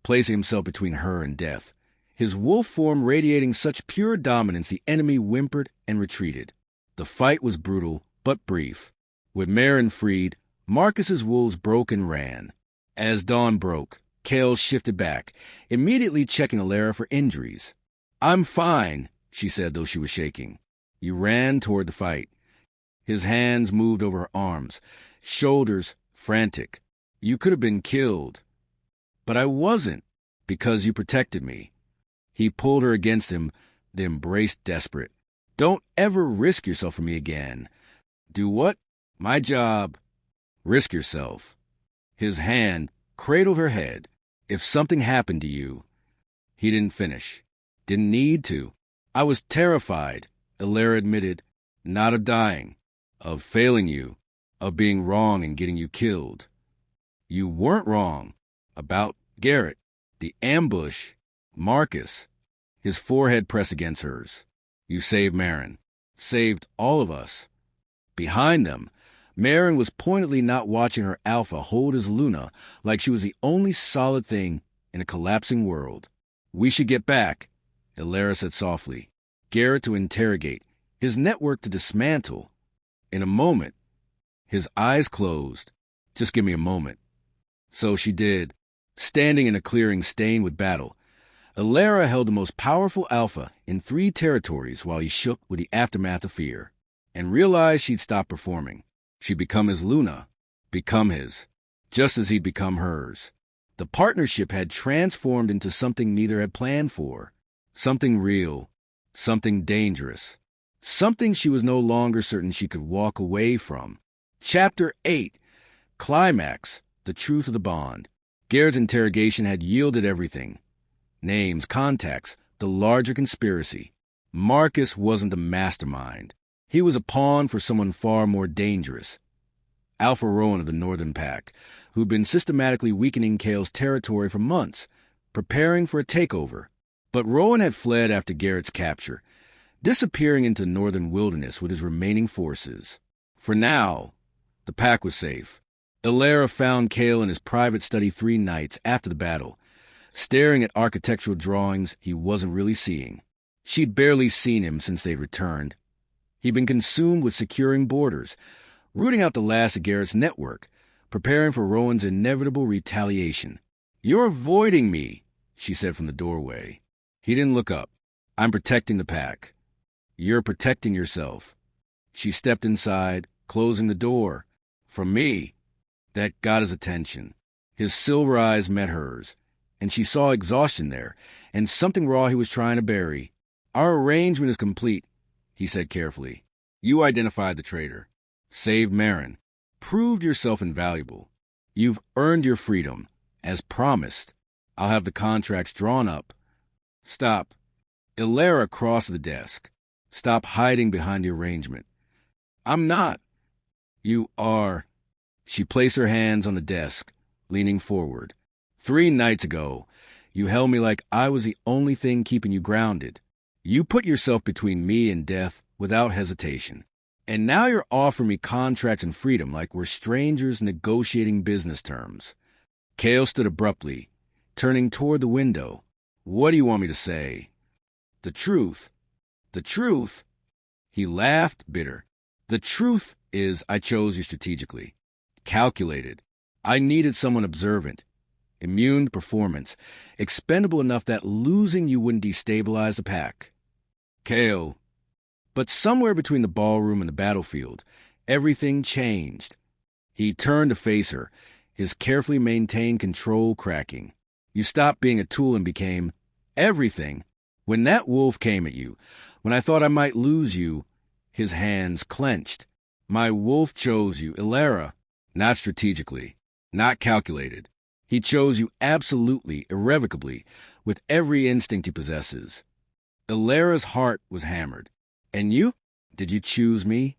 placing himself between her and death. His wolf form radiating such pure dominance the enemy whimpered and retreated. The fight was brutal, but brief. With Marin freed, Marcus's wolves broke and ran. As dawn broke, Kale shifted back, immediately checking Illyra for injuries. I'm fine, she said, though she was shaking. You ran toward the fight. His hands moved over her arms, shoulders frantic. You could have been killed. But I wasn't, because you protected me. He pulled her against him, then embraced desperate. Don't ever risk yourself for me again. Do what? My job. Risk yourself. His hand cradled her head. If something happened to you. He didn't finish. Didn't need to. I was terrified, Illyra admitted. Not of dying. Of failing you. Of being wrong and getting you killed. You weren't wrong. About Garrett. The ambush. Marcus. His forehead pressed against hers. You saved Marin. Saved all of us. Behind them, Marin was pointedly not watching her alpha hold his Luna like she was the only solid thing in a collapsing world. We should get back, Illyra said softly. Garrett to interrogate, his network to dismantle. In a moment. His eyes closed. Just give me a moment. So she did. Standing in a clearing stained with battle, Illyra held the most powerful alpha in 3 territories while he shook with the aftermath of fear, and realized she'd stopped performing. She'd become his Luna, become his, just as he'd become hers. The partnership had transformed into something neither had planned for, something real, something dangerous, something she was no longer certain she could walk away from. Chapter 8. Climax, the truth of the bond. Garrett's interrogation had yielded everything. Names, contacts, the larger conspiracy. Marcus wasn't a mastermind. He was a pawn for someone far more dangerous. Alpha Rowan of the Northern Pack, who'd been systematically weakening Kale's territory for months, preparing for a takeover. But Rowan had fled after Garrett's capture, disappearing into the northern wilderness with his remaining forces. For now, the pack was safe. Illyra found Kale in his private study 3 nights after the battle, staring at architectural drawings he wasn't really seeing. She'd barely seen him since they'd returned. He'd been consumed with securing borders, rooting out the last of Garrett's network, preparing for Rowan's inevitable retaliation. You're avoiding me, she said from the doorway. He didn't look up. I'm protecting the pack. You're protecting yourself. She stepped inside, closing the door. From me. That got his attention. His silver eyes met hers, and she saw exhaustion there, and something raw he was trying to bury. Our arrangement is complete, he said carefully. You identified the traitor, saved Marin, proved yourself invaluable. You've earned your freedom, as promised. I'll have the contracts drawn up. Stop. Illyra crossed the desk. Stop hiding behind the arrangement. I'm not. You are. She placed her hands on the desk, leaning forward. 3 nights ago, you held me like I was the only thing keeping you grounded. You put yourself between me and death without hesitation. And now you're offering me contracts and freedom like we're strangers negotiating business terms. Cale stood abruptly, turning toward the window. What do you want me to say? The truth. The truth? He laughed, bitter. The truth is I chose you strategically. Calculated. I needed someone observant, immune to performance, expendable enough that losing you wouldn't destabilize the pack. Cale. But somewhere between the ballroom and the battlefield, everything changed. He turned to face her, his carefully maintained control cracking. You stopped being a tool and became everything. When that wolf came at you, when I thought I might lose you, his hands clenched. My wolf chose you, Ilara, not strategically, not calculated. He chose you absolutely, irrevocably, with every instinct he possesses. Ilara's heart was hammered. And you? Did you choose me?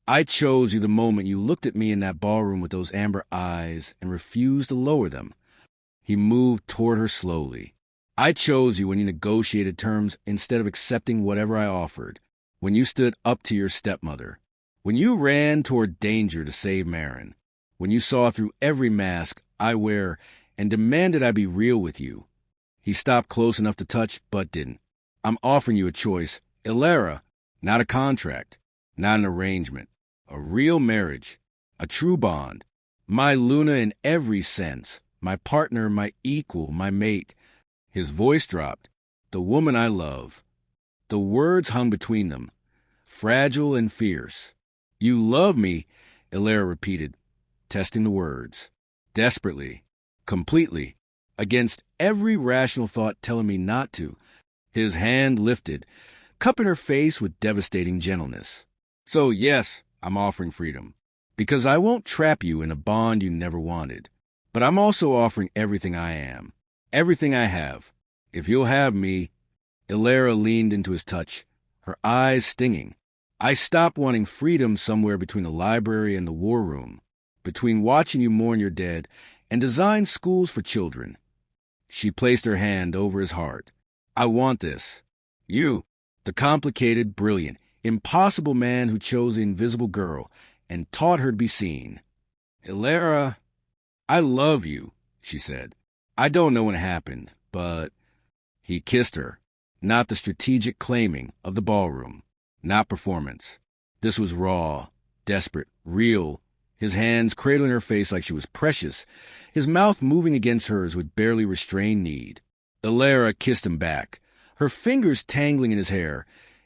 I chose you the moment you looked at me in that ballroom with those amber eyes and refused to lower them. He moved toward her slowly. I chose you when you negotiated terms instead of accepting whatever I offered, when you stood up to your stepmother, when you ran toward danger to save Marin, when you saw through every mask I wear and demanded I be real with you. He stopped close enough to touch, but didn't. I'm offering you a choice, Ilara, not a contract, not an arrangement, a real marriage, a true bond. My Luna in every sense, my partner, my equal, my mate. His voice dropped. The woman I love. The words hung between them, fragile and fierce. You love me, Ilara repeated, testing the words. Desperately, completely, against every rational thought telling me not to. His hand lifted, cupping her face with devastating gentleness. So yes, I'm offering freedom, because I won't trap you in a bond you never wanted. But I'm also offering everything I am, everything I have. If you'll have me. Ilara leaned into his touch, her eyes stinging. I stopped wanting freedom somewhere between the library and the war room, between watching you mourn your dead and design schools for children. She placed her hand over his heart. I want this. You, the complicated, brilliant, impossible man who chose the invisible girl and taught her to be seen. Ilara, I love you, she said. I don't know when it happened, but... He kissed her, not the strategic claiming of the ballroom, not performance. This was raw, desperate, real, his hands cradling her face like she was precious, his mouth moving against hers with barely restrained need. Ilara kissed him back, her fingers tangling in his hair,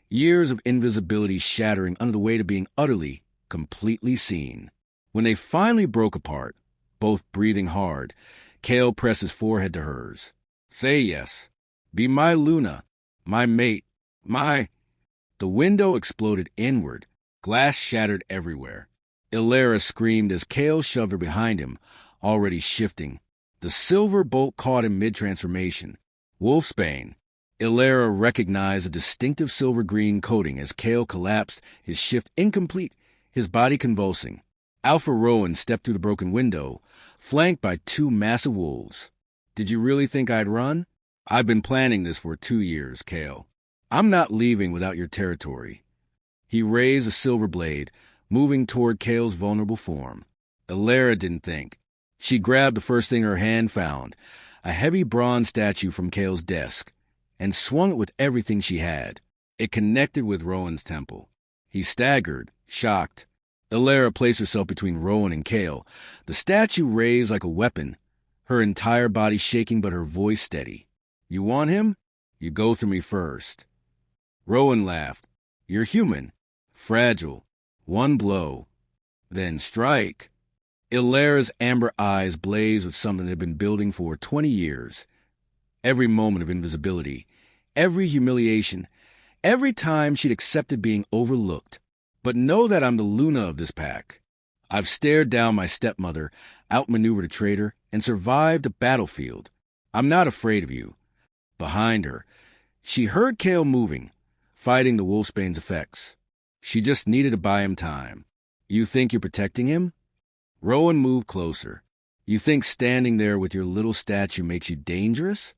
years of invisibility shattering under the weight of being utterly, completely seen. When they finally broke apart, both breathing hard, Cale pressed his forehead to hers. Say yes. Be my Luna, my mate, my... The window exploded inward, glass shattered everywhere. Ilara screamed as Cale shoved her behind him, already shifting. The silver bolt caught him mid-transformation. Wolfsbane. Ilara recognized a distinctive silver-green coating as Cale collapsed, his shift incomplete, his body convulsing. Alpha Rowan stepped through the broken window, flanked by 2 massive wolves. Did you really think I'd run? I've been planning this for 2 years, Cale. I'm not leaving without your territory. He raised a silver blade, moving toward Cale's vulnerable form. Ilara didn't think. She grabbed the first thing her hand found, a heavy bronze statue from Cale's desk, and swung it with everything she had. It connected with Rowan's temple. He staggered, shocked. Ilara placed herself between Rowan and Cale, the statue raised like a weapon, her entire body shaking but her voice steady. You want him? You go through me first. Rowan laughed. You're human. Fragile. One blow. Then strike. Ilara's amber eyes blazed with something they'd been building for 20 years. Every moment of invisibility, every humiliation, every time she'd accepted being overlooked. But know that I'm the Luna of this pack. I've stared down my stepmother, outmaneuvered a traitor, and survived a battlefield. I'm not afraid of you. Behind her, she heard Cale moving, fighting the Wolfsbane's effects. She just needed to buy him time. You think you're protecting him? Rowan moved closer. You think standing there with your little statue makes you dangerous?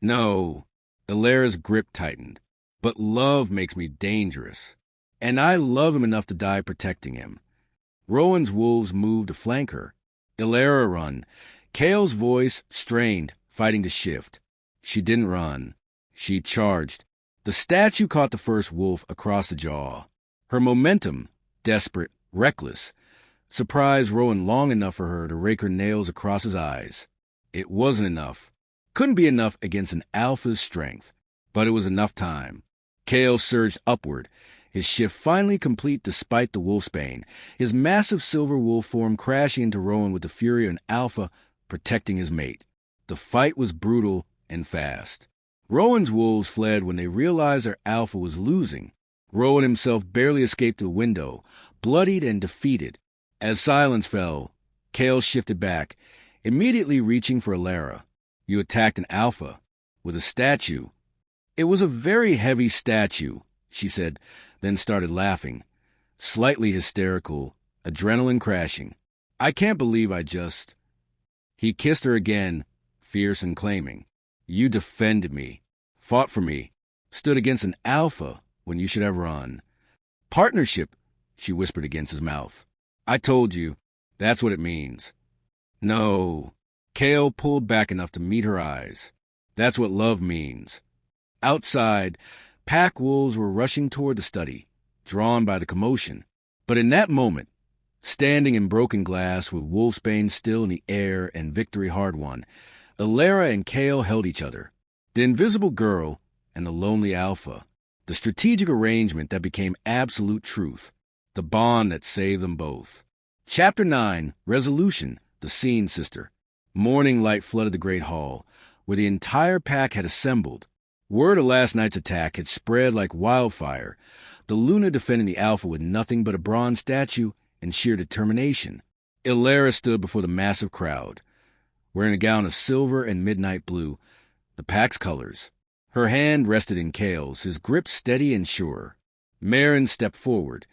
No. Illyra's grip tightened. But love makes me dangerous. And I love him enough to die protecting him. Rowan's wolves moved to flank her. Illyra run. Kale's voice strained, fighting to shift. She didn't run. She charged. The statue caught the first wolf across the jaw. Her momentum, desperate, reckless, surprised Rowan long enough for her to rake her nails across his eyes. It wasn't enough. Couldn't be enough against an alpha's strength. But it was enough time. Kale surged upward, his shift finally complete despite the wolfsbane, his massive silver wolf form crashing into Rowan with the fury of an alpha protecting his mate. The fight was brutal and fast. Rowan's wolves fled when they realized their alpha was losing. Rowan himself barely escaped the window, bloodied and defeated. As silence fell, Kale shifted back, immediately reaching for Illyra. You attacked an alpha with a statue. It was a very heavy statue, she said, then started laughing, slightly hysterical, adrenaline crashing. I can't believe I just... He kissed her again, fierce and claiming. You defended me, fought for me, stood against an alpha when you should have run. Partnership, she whispered against his mouth. I told you, that's what it means. No. Kale pulled back enough to meet her eyes. That's what love means. Outside, pack wolves were rushing toward the study, drawn by the commotion. But in that moment, standing in broken glass with wolfsbane still in the air and victory hard won, Illyra and Kale held each other. The invisible girl and the lonely alpha. The strategic arrangement that became absolute truth. The bond that saved them both. Chapter 9, Resolution, the Scene Sister. Morning light flooded the great hall, where the entire pack had assembled. Word of last night's attack had spread like wildfire, the Luna defending the alpha with nothing but a bronze statue and sheer determination. Illyra stood before the massive crowd, wearing a gown of silver and midnight blue, the pack's colors. Her hand rested in Kale's, his grip steady and sure. Marin stepped forward,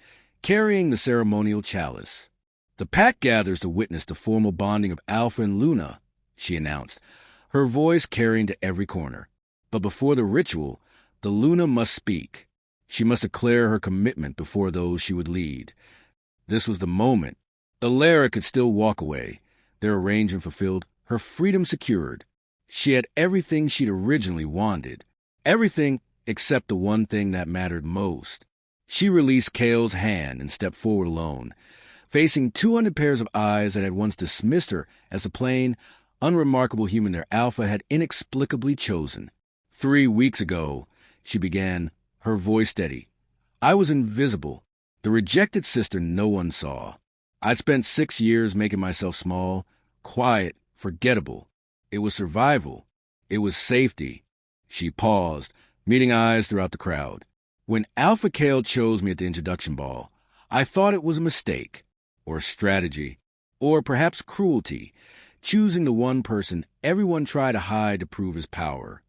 carrying the ceremonial chalice. The pack gathers to witness the formal bonding of Alpha and Luna, she announced, her voice carrying to every corner. But before the ritual, the Luna must speak. She must declare her commitment before those she would lead. This was the moment. Illyra could still walk away, their arrangement fulfilled, her freedom secured. She had everything she'd originally wanted. Everything except the one thing that mattered most. She released Kale's hand and stepped forward alone, facing 200 pairs of eyes that had once dismissed her as the plain, unremarkable human their alpha had inexplicably chosen. 3 weeks ago, she began, her voice steady. I was invisible, the rejected sister no one saw. I'd spent 6 years making myself small, quiet, forgettable. It was survival. It was safety. She paused, meeting eyes throughout the crowd. When Alpha Kale chose me at the introduction ball, I thought it was a mistake, or strategy, or perhaps cruelty, choosing the one person everyone tried to hide to prove his power.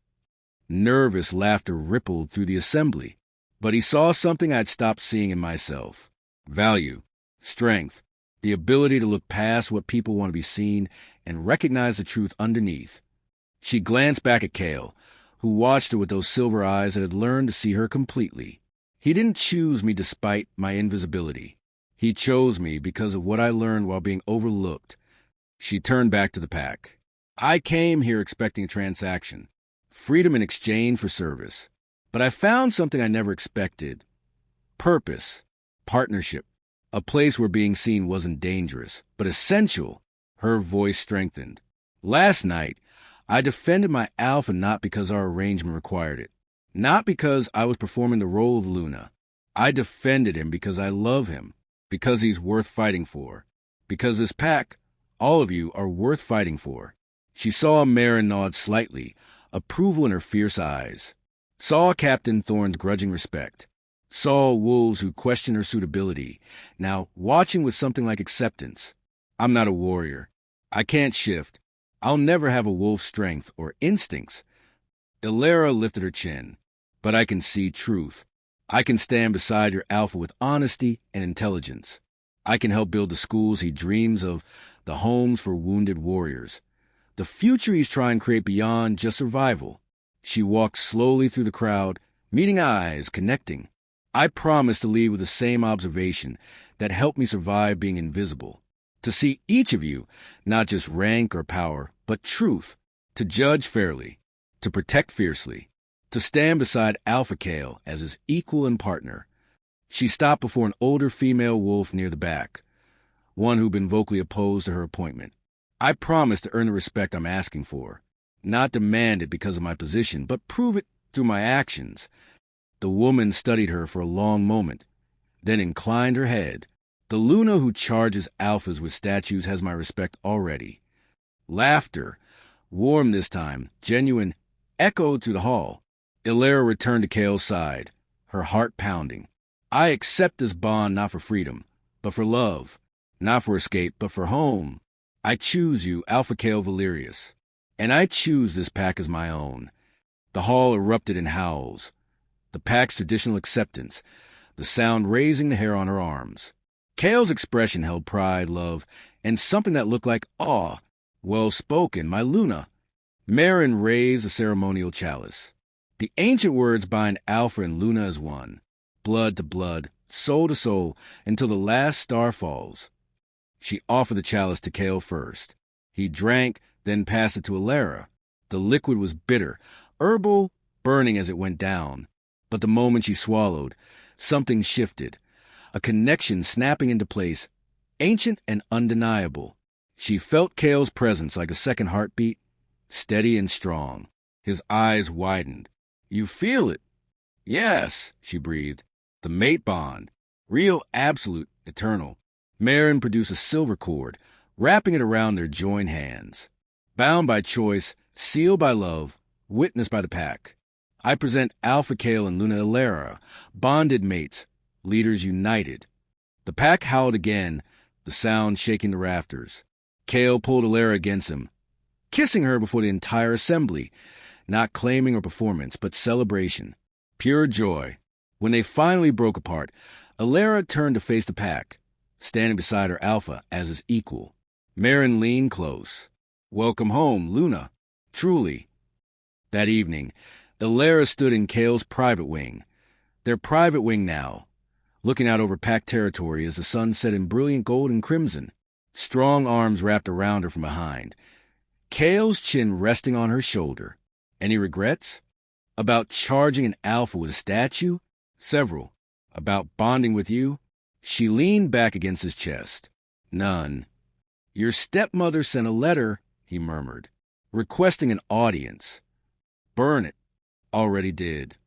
Nervous laughter rippled through the assembly, but he saw something I'd stopped seeing in myself. Value, strength, the ability to look past what people want to be seen and recognize the truth underneath. She glanced back at Kale, who watched her with those silver eyes that had learned to see her completely. He didn't choose me despite my invisibility. He chose me because of what I learned while being overlooked. She turned back to the pack. I came here expecting a transaction, freedom in exchange for service. But I found something I never expected. Purpose, partnership, a place where being seen wasn't dangerous, but essential. Her voice strengthened. Last night, I defended my alpha not because our arrangement required it, not because I was performing the role of Luna. I defended him because I love him, because he's worth fighting for, because this pack, all of you, are worth fighting for. She saw Marin nod slightly, approval in her fierce eyes. Saw Captain Thorne's grudging respect. Saw wolves who questioned her suitability, now watching with something like acceptance. I'm not a warrior. I can't shift. I'll never have a wolf's strength or instincts. Illyra lifted her chin. But I can see truth. I can stand beside your alpha with honesty and intelligence. I can help build the schools he dreams of, the homes for wounded warriors. The future he's trying to create beyond just survival. She walked slowly through the crowd, meeting eyes, connecting. I promised to leave with the same observation that helped me survive being invisible. To see each of you, not just rank or power, but truth. To judge fairly. To protect fiercely. To stand beside Alpha Kale as his equal and partner. She stopped before an older female wolf near the back, one who'd been vocally opposed to her appointment. I promised to earn the respect I'm asking for, not demand it because of my position, but prove it through my actions. The woman studied her for a long moment, then inclined her head. The Luna who charges alphas with statues has my respect already. Laughter, warm this time, genuine, echoed through the hall. Ilera returned to Kale's side, her heart pounding. I accept this bond not for freedom, but for love. Not for escape, but for home. I choose you, Alpha Kale Valerius. And I choose this pack as my own. The hall erupted in howls. The pack's traditional acceptance, the sound raising the hair on her arms. Kale's expression held pride, love, and something that looked like awe. Well spoken, my Luna. Marin raised the ceremonial chalice. The ancient words bind Alpha and Luna as one. Blood to blood, soul to soul, until the last star falls. She offered the chalice to Kale first. He drank, then passed it to Ilera. The liquid was bitter, herbal, burning as it went down. But the moment she swallowed, something shifted. A connection snapping into place, ancient and undeniable. She felt Kale's presence like a second heartbeat, steady and strong. His eyes widened. You feel it? Yes, she breathed. The mate bond. Real, absolute, eternal. Marin produced a silver cord, wrapping it around their joined hands. Bound by choice, sealed by love, witnessed by the pack. I present Alpha Kale and Luna Ilera, bonded mates, leaders united. The pack howled again, the sound shaking the rafters. Kale pulled Ilera against him, kissing her before the entire assembly, not claiming or performance, but celebration. Pure joy. When they finally broke apart, Ilera turned to face the pack, standing beside her Alpha as his equal. Marin leaned close. Welcome home, Luna. Truly. That evening, Ilera stood in Kale's private wing. Their private wing now, looking out over pack territory as the sun set in brilliant gold and crimson. Strong arms wrapped around her from behind. Kale's chin resting on her shoulder. Any regrets? About charging an Alpha with a statue? Several. About bonding with you? She leaned back against his chest. None. Your stepmother sent a letter, he murmured, requesting an audience. Burn it. Already did.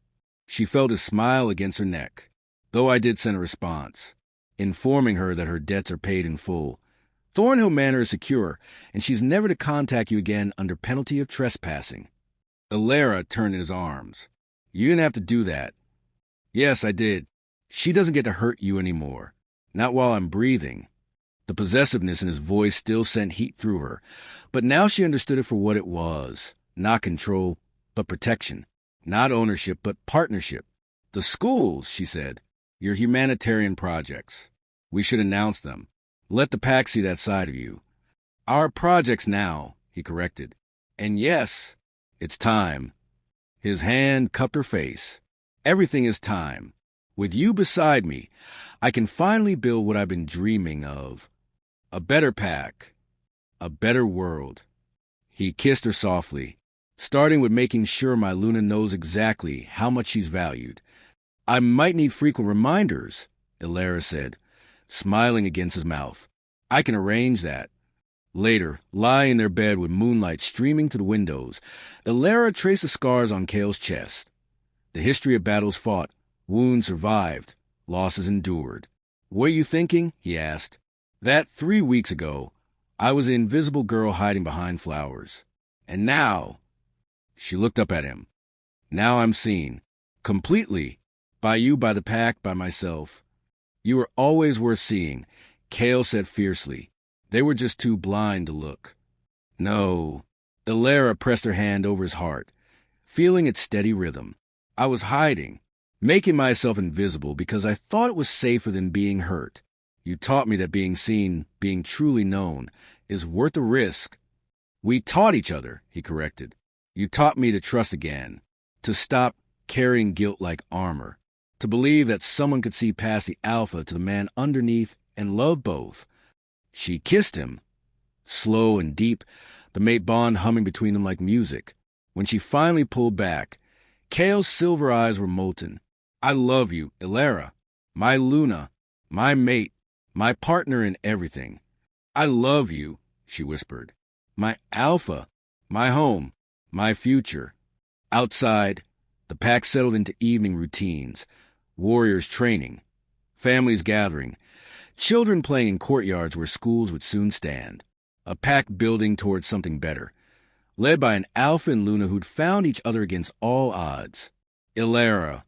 She felt his smile against her neck, though I did send a response, informing her that her debts are paid in full. Thornhill Manor is secure, and she's never to contact you again under penalty of trespassing. Ilera turned in his arms. You didn't have to do that. Yes, I did. She doesn't get to hurt you anymore. Not while I'm breathing. The possessiveness in his voice still sent heat through her, but now she understood it for what it was. Not control, but protection. Not ownership, but partnership. The schools, she said, your humanitarian projects. We should announce them. Let the pack see that side of you. Our projects now, he corrected. And yes, it's time. His hand cupped her face. Everything is time. With you beside me, I can finally build what I've been dreaming of. A better pack. A better world. He kissed her softly, starting with making sure my Luna knows exactly how much she's valued. I might need frequent reminders, Ilera said, smiling against his mouth. I can arrange that. Later, lying in their bed with moonlight streaming through the windows, Ilera traced the scars on Kale's chest. The history of battles fought, wounds survived, losses endured. What are you thinking? He asked. That 3 weeks ago, I was an invisible girl hiding behind flowers. And now, she looked up at him. Now I'm seen. Completely. By you, by the pack, by myself. You were always worth seeing, Kale said fiercely. They were just too blind to look. No. Ilera pressed her hand over his heart, feeling its steady rhythm. I was hiding, making myself invisible because I thought it was safer than being hurt. You taught me that being seen, being truly known, is worth the risk. We taught each other, he corrected. You taught me to trust again, to stop carrying guilt like armor, to believe that someone could see past the alpha to the man underneath and love both. She kissed him, slow and deep, the mate bond humming between them like music. When she finally pulled back, Kale's silver eyes were molten. I love you, Ilara, my Luna, my mate, my partner in everything. I love you, she whispered. My alpha, my home, my future. Outside, the pack settled into evening routines, warriors training, families gathering, children playing in courtyards where schools would soon stand, a pack building towards something better, led by an alpha and Luna who'd found each other against all odds. Ilara,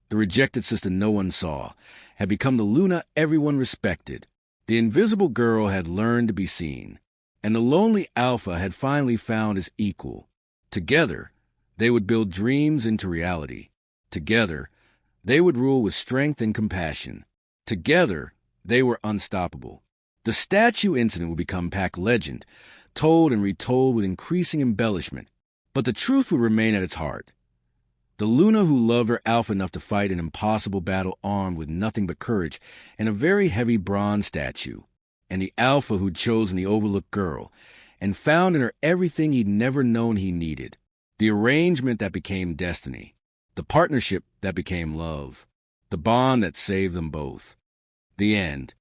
the rejected sister no one saw, had become the Luna everyone respected. The invisible girl had learned to be seen, and the lonely alpha had finally found his equal. Together, they would build dreams into reality. Together, they would rule with strength and compassion. Together, they were unstoppable. The statue incident would become pack legend, told and retold with increasing embellishment, but the truth would remain at its heart. The Luna who loved her alpha enough to fight an impossible battle armed with nothing but courage and a very heavy bronze statue, and the alpha who'd chosen the overlooked girl and found in her everything he'd never known he needed, the arrangement that became destiny, the partnership that became love, the bond that saved them both. The end.